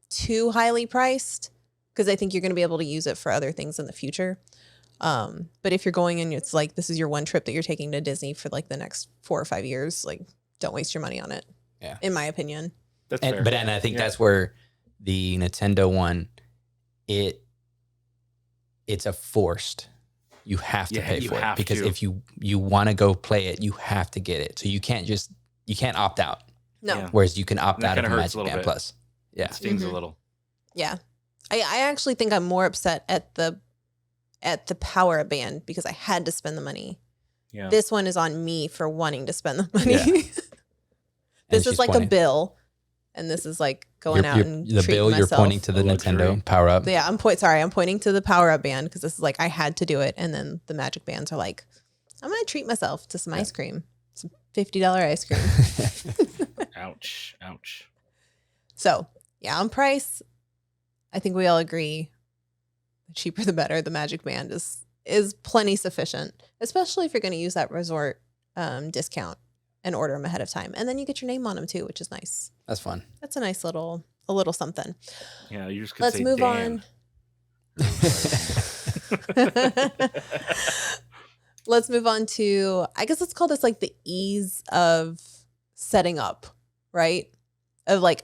too highly priced, because I think you're going to be able to use it for other things in the future. But if you're going and it's like, this is your one trip that you're taking to Disney for like the next 4 or 5 years, like don't waste your money on it. Yeah. In my opinion. That's fair. But I think that's where the Nintendo one, it's a forced. You have to pay for it, because if you want to go play it, you have to get it. So you can't opt out. No. Yeah. Whereas you can opt out of hurts Magic Band Plus. Yeah. It stings a little. Yeah. I actually think I'm more upset at the Power Band because I had to spend the money. Yeah. This one is on me for wanting to spend the money. Yeah. This is like pointing. a bill, and this is like going out and the bill. myself. You're pointing to the Nintendo Power Up. Yeah, I'm pointing to the Power Up Band, because this is like I had to do it, and then the Magic Bands are like, I'm gonna treat myself to some ice cream, some $50 ice cream. Ouch! So yeah, on price, I think we all agree, the cheaper the better. The Magic Band is plenty sufficient, especially if you're going to use that resort discount and order them ahead of time, and then you get your name on them too, which is nice. That's fun. That's a nice little something. Yeah, you just could Let's say move Dan. on. Let's move on to, I guess let's call this like the ease of setting up, right? Of like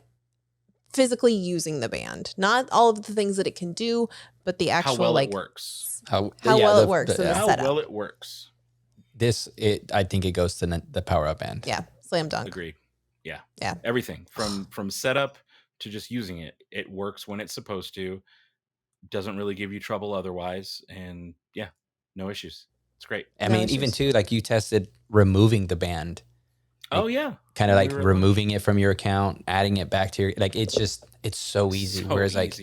physically using the band, not all of the things that it can do, but the actual how well like it works. How well it works. How setup. well it works. I think it goes to the Power Up Band. Yeah, slam dunk. Agreed. Yeah. Yeah. Everything from setup to just using it. It works when it's supposed to. Doesn't really give you trouble otherwise, and yeah, no issues. It's great. I mean, even too, like you tested removing the band. Oh yeah. Kind of like removing it from your account, adding it back to your, like, it's so easy. Whereas like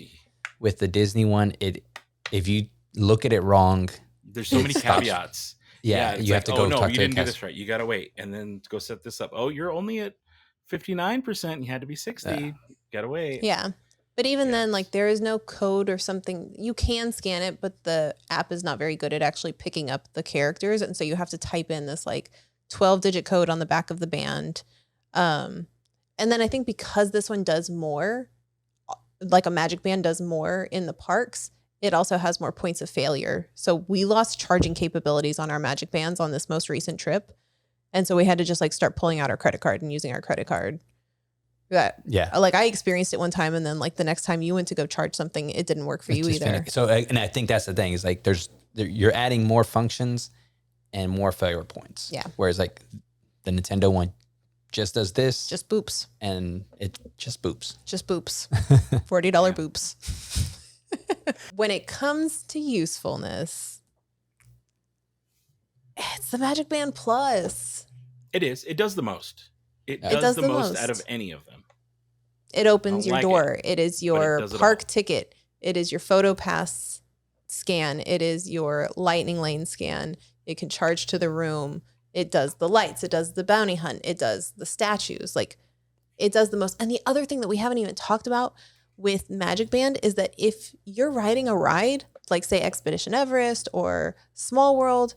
with the Disney one, if you look at it wrong, there's so many caveats. Yeah, you have to go. Oh no, talk you to didn't do this right. You gotta wait and then go set this up. Oh, you're only at 59%. You had to be 60. Yeah. Gotta wait. Yeah. But even then, like there is no code or something. You can scan it, but the app is not very good at actually picking up the characters. And so you have to type in this like 12-digit code on the back of the band. And then I think because this one does more, like a Magic Band does more in the parks, it also has more points of failure. So we lost charging capabilities on our Magic Bands on this most recent trip. And so we had to just like start pulling out our credit card and using our credit card. Yeah. Like I experienced it one time, and then like the next time you went to go charge something, it didn't work for you either. So, and I think that's the thing is like you're adding more functions and more failure points. Yeah. Whereas like the Nintendo one just does this. Just boops. And it just boops. Just boops. $40 boops. When it comes to usefulness, it's the Magic Band Plus. It is. It does the most. It does the most out of any of them. It opens your door. It is your park ticket. It is your photo pass scan. It is your lightning lane scan. It can charge to the room. It does the lights. It does the bounty hunt. It does the statues. Like it does the most. And the other thing that we haven't even talked about with Magic Band is that if you're riding a ride, like say Expedition Everest or Small World,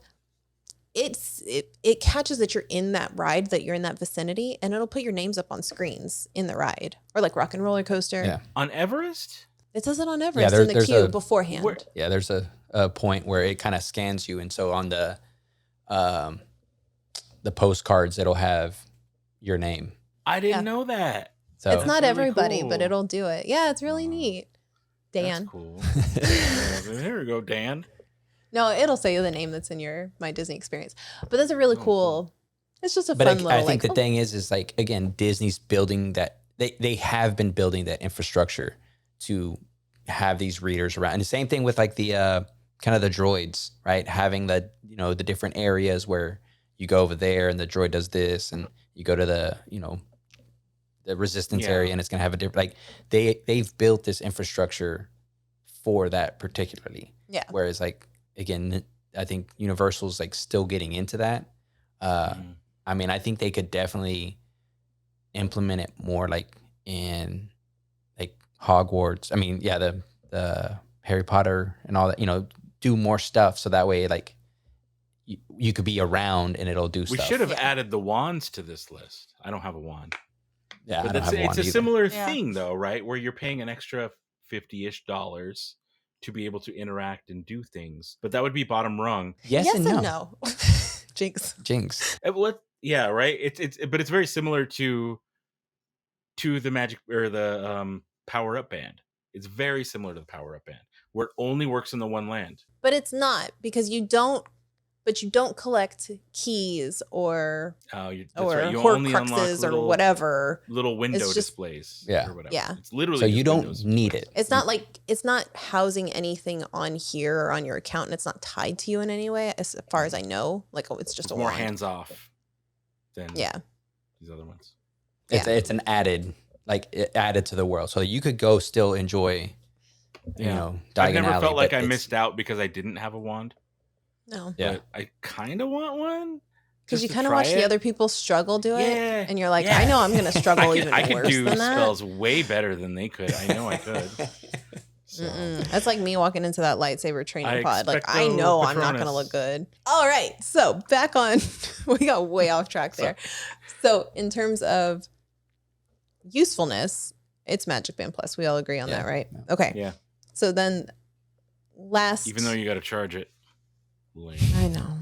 it catches that you're in that ride, that you're in that vicinity, and it'll put your names up on screens in the ride, or like Rock and Roller Coaster. Yeah. On Everest? It does it on Everest there- in the there's queue a- beforehand. Where- Yeah, there's a point where it kind of scans you, and so on the postcards it'll have your name. I didn't Yeah. know that. So It's not really everybody, cool. but it'll do it. Yeah, it's really Aw. neat. Dan. That's cool. Yeah, there we go, Dan. No, it'll say the name that's in your My Disney Experience. But that's a really Oh, cool. It's just a but fun I little. think like, the thing is like, again, Disney's building that they have been building that infrastructure to have these readers around. And the same thing with like the kind of the droids, right? Having the the different areas where you go over there and the droid does this, and you go to the the resistance Yeah. area and it's gonna have a different, like they've built this infrastructure for that particularly. Yeah. Whereas like, again, I think Universal's like still getting into that. Mhm. I mean, I think they could definitely implement it more, like in like Hogwarts. I mean, yeah, the Harry Potter and all that. Do more stuff so that way, like you could be around and it'll do We stuff. should have Yeah. added the wands to this list. I don't have a wand. Yeah, But I don't have it's one a either. similar Yeah. thing though, right? Where you're paying an extra $50-ish to be able to interact and do things. But that would be bottom rung. Yes, and no. Jinx. Jinx. Yeah, right. But it's very similar to the magic or the power up band. It's very similar to the power up band, where it only works in the one land. But it's not, because you don't collect keys or That's or right. You only unlock Horcruxes or little, whatever. little window just- displays. Yeah. Or whatever. Yeah. It's literally So you just don't windows need displays. it. It's not housing anything on here or on your account, and it's not tied to you in any way, as far as I know. Like, oh, it's just It's a more wand. hands off than Yeah. these other ones. It's an added, like it added to the world, so you could go still enjoy. I've Diagon never Alley, felt like but I it's- missed out because I didn't have a wand. No, Yeah. But I kind of want one. because you just to kind of try watch the it. other people struggle do it, Yeah. and you're like, Yeah. I know I'm gonna struggle I even could worse do than that. spells way better than they could. I know I could. So. That's like me walking into that lightsaber training I pod. Like, I expecto know I'm not Patronus. gonna look good. All right, so back on. We got way off track there. So in terms of usefulness, it's MagicBand Plus. We all agree on Yeah. that, right? Okay. Yeah. So then last, Even though you got to charge it. Lame. I know.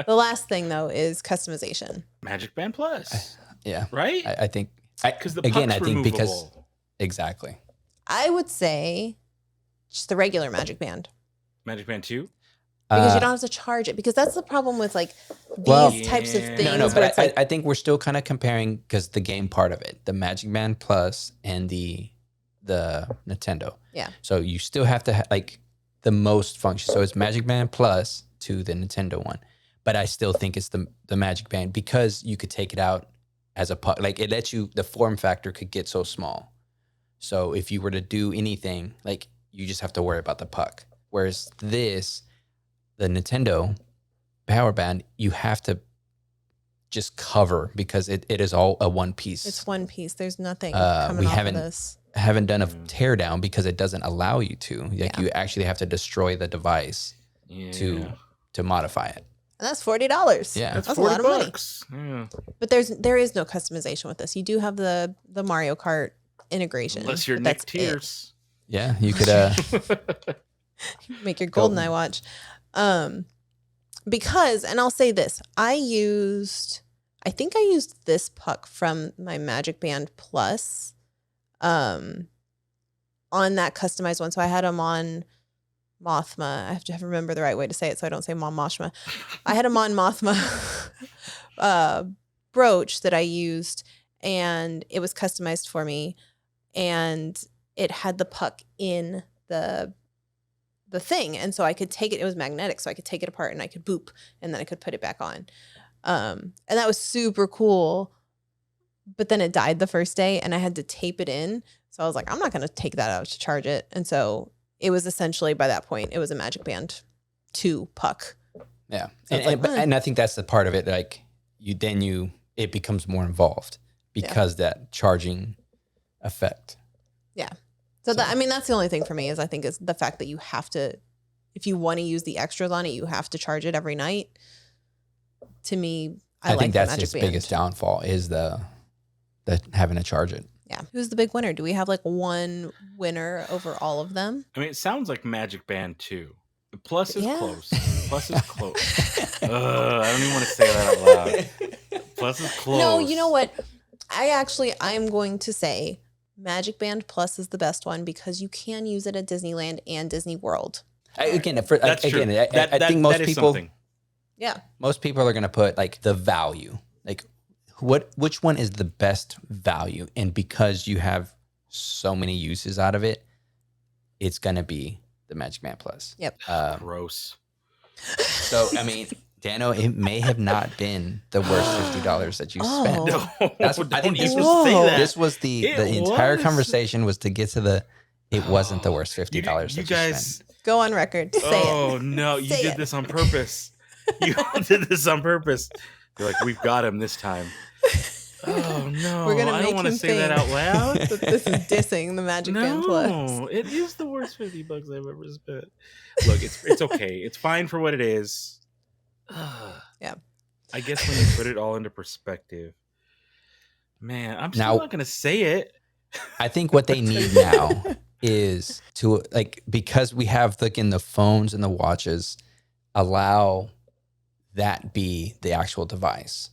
The last thing though is customization. Magic Band Plus, Yeah, right? I think. Because the again, puck's I think because removable. exactly. I would say just the regular Magic Band, Magic Band 2. because Uh, you don't have to charge it, because that's the problem with like these Well- types of Yeah. things. No, where it's but like, I think we're still kind of comparing because the game part of it, the Magic Band Plus and the Nintendo. Yeah. So you still have to like the most function. So it's Magic Band Plus to the Nintendo one, but I still think it's the Magic Band because you could take it out as a puck. Like it lets you, the form factor could get so small. So if you were to do anything, like you just have to worry about the puck. Whereas this, the Nintendo Power Band, you have to just cover because it is all a one piece. it's one piece. There's nothing we coming off haven't- of this. Haven't done a Mm. teardown because it doesn't allow you to. Like Yeah. you actually have to destroy the device Yeah. to modify it. And that's $40. Yeah. That's That's a 40 lot of money. bucks. Yeah. But there is no customization with this. You do have the Mario Kart integration. Unless you're but Nick that's Tears. Yeah, you could. it. Make your Go. GoldenEye watch. Because, and I'll say this, I think I used this puck from my Magic Band Plus on that customized one. So I had them on Mothma. I have to remember the right way to say it so I don't say Mon Mothma. I had a Mon Mothma brooch that I used, and it was customized for me, and it had the puck in the thing, and so I could take it. It was magnetic, so I could take it apart and I could boop, and then I could put it back on. And that was super cool. But then it died the first day, and I had to tape it in. So I was like, I'm not going to take that out to charge it. And so it was essentially, by that point, it was a Magic Band 2 puck. Yeah, So it's like, and I think that's the part of it. Like it becomes more involved because that charging effect. So that, I mean, that's the only thing for me is I think is the fact that you have to, if you want to use the extras on it, you have to charge it every night. to me, I like think the that's Magic his Band. biggest downfall is the having to charge it. Yeah. Who's the big winner? Do we have like one winner over all of them? I mean, it sounds like MagicBand too. Plus is Yeah. close. Plus is close. I don't even want to say that out loud. Plus is close. No, you know what? I'm going to say Magic Band Plus is the best one because you can use it at Disneyland and Disney World. I think most that is people, something. Yeah. most people are going to put like the value, like which one is the best value, and because you have so many uses out of it, it's going to be the Magic Band Plus. Yep. Gross. So I mean, Dano, it may have not been the worst $50 that you spent. Oh. No, That's what I think. don't This even was say that. this was the It entire was. conversation was to get to the. It wasn't the worst $50 You that you guys. spent. Go on record. Say Oh it. no, you Say did it. this on purpose. You did this on purpose. You're like, we've got him this time. Oh no, We're gonna I make don't want to him say that think out loud. that this is dissing the Magic Band Plus. No, it is the worst $50 I've ever spent. Look, it's okay. It's fine for what it is. Yeah. I guess when you put it all into perspective, man, I'm still Now- not gonna say it. I think what they need now is to like, because we have like in the phones and the watches, allow that be the actual device.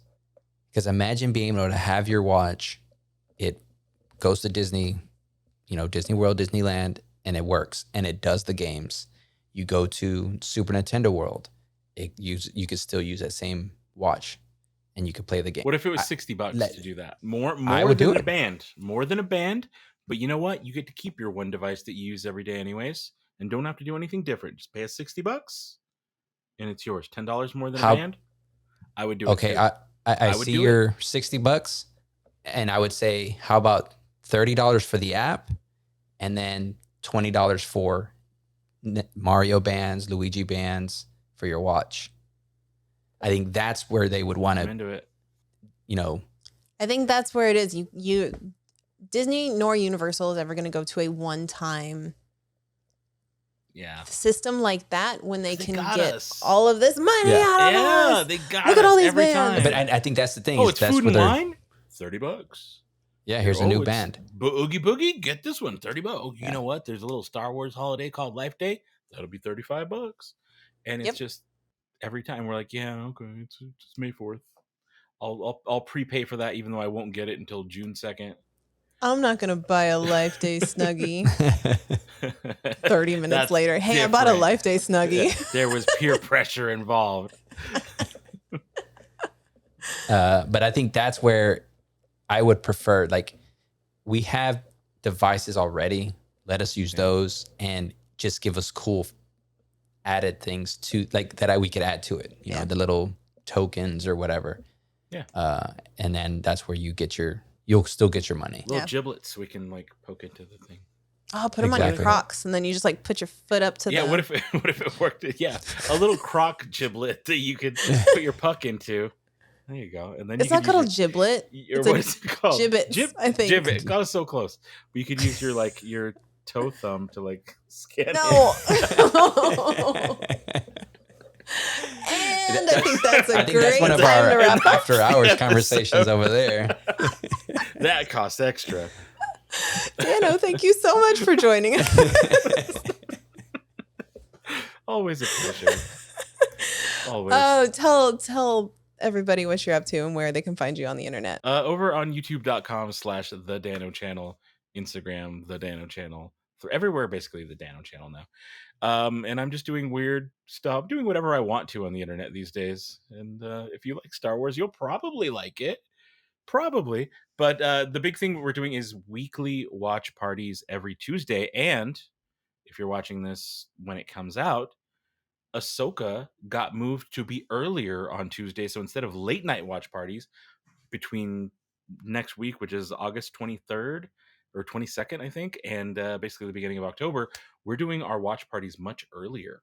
Because imagine being able to have your watch, it goes to Disney, Disney World, Disneyland, and it works and it does the games. You go to Super Nintendo World, you could still use that same watch and you could play the game. What if it was $60 to do that? More would than do a it. band. More than a band. But you know what? You get to keep your one device that you use every day anyways, and don't have to do anything different. Just pay us $60 and it's yours. $10 more than a band. I would do it. Okay, too. I would see do your $60, and I would say, how about $30 for the app, and then $20 for Mario bands, Luigi bands for your watch. I think that's where they would want I'm to, into it. I think that's where it is. You Disney nor Universal is ever going to go to a one-time Yeah. system like that when they can got get us. all of this money out of Yeah, us. they got Look at all us these every bands. time. but I think that's the thing. Oh, is it's that's food where and they're- wine? $30. Yeah, here's a new it's band. Oogie Boogie, get this one, $30. Oh, you Yeah. know what? There's a little Star Wars holiday called Life Day. That'll be $35. And it's Yep. just every time we're like, yeah, okay, it's May 4th. I'll prepay for that, even though I won't get it until June 2nd. I'm not going to buy a Life Day Snuggie 30 minutes That's later. Hey, I bought a different. Life Day Snuggie. There was peer pressure involved. But I think that's where I would prefer, like, we have devices already. Let us use those and just give us cool added things to, like, that we could add to it. You know, the little tokens or whatever. Yeah. And then that's where you'll still get your money. Little giblets we can like poke into the thing. Oh, put them on your Exactly. Crocs, and then you just like put your foot up to the... Yeah, what if it worked? Yeah, a little croc giblet that you could put your puck into. There you go. And then It's you not could called a use giblet. your, It's what a is it called? gibbets, I think. Gibbet. I was so close. But you could use your toe thumb to like scan No. it. And I think that's a I think great that's one of time our to wrap up. after hours conversations over there. That costs extra. Dano, thank you so much for joining us. Always a pleasure. Always. Tell everybody what you're up to and where they can find you on the internet. Over on youtube.com/the Dano channel, Instagram, the Dano channel, for everywhere, basically the Dano channel now. And I'm just doing weird stuff, doing whatever I want to on the internet these days. And if you like Star Wars, you'll probably like it. Probably. But the big thing we're doing is weekly watch parties every Tuesday. And if you're watching this when it comes out, Ahsoka got moved to be earlier on Tuesday. So instead of late night watch parties between next week, which is August 23rd or 22nd, I think, and basically the beginning of October, we're doing our watch parties much earlier.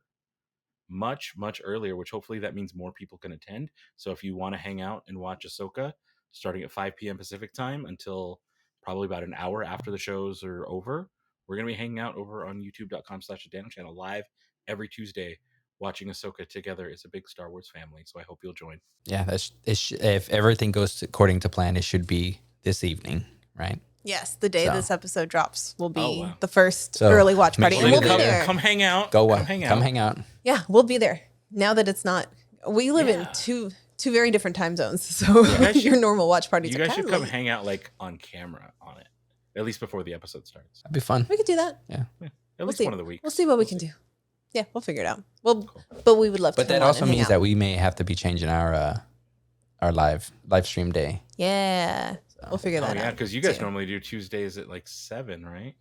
Much earlier, which hopefully that means more people can attend. So if you want to hang out and watch Ahsoka starting at 5 p.m. Pacific time until probably about an hour after the shows are over, we're going to be hanging out over on youtube.com/the Dano channel live every Tuesday watching Ahsoka together as a big Star Wars family. So I hope you'll join. Yeah, if everything goes according to plan, it should be this evening, right? Yes, the day So- this episode drops will be Oh, wow. the first So, early watch make party, sure and you we'll be go there. Come hang out. Go Come hang out. Come hang out. Yeah, we'll be there. Now that it's not, we live in Yeah. two very different time zones, so guys your normal watch parties You are guys kind should of come late. hang out like on camera on it, at least before the episode starts. That'd be fun. We could do that. At least see. one of the weeks. We'll see what we can do. Yeah, we'll figure it out. Well, but we would love to. But that come on also and hang means out. that we may have to be changing our live stream day. Yeah, we'll figure Oh that yeah, out. because you guys too. normally do Tuesdays at like 7, right?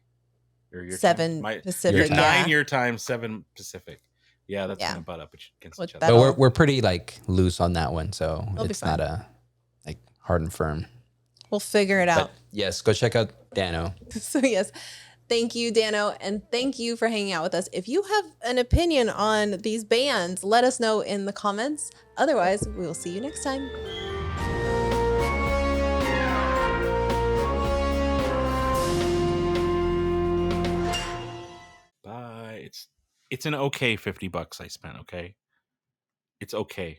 Or your 7 time? Pacific, Your yeah. 9 your time, 7 Pacific. Yeah, that's Yeah. gonna butt up against With each that- other. But That'll- we're pretty like loose on that one, so It'll be it's fine. not a like hard and firm. We'll figure it But out. yes, go check out Dano. So yes, thank you, Dano, and thank you for hanging out with us. If you have an opinion on these bands, let us know in the comments. Otherwise, we will see you next time. Bye. It's an okay $50 I spent. Okay, it's okay.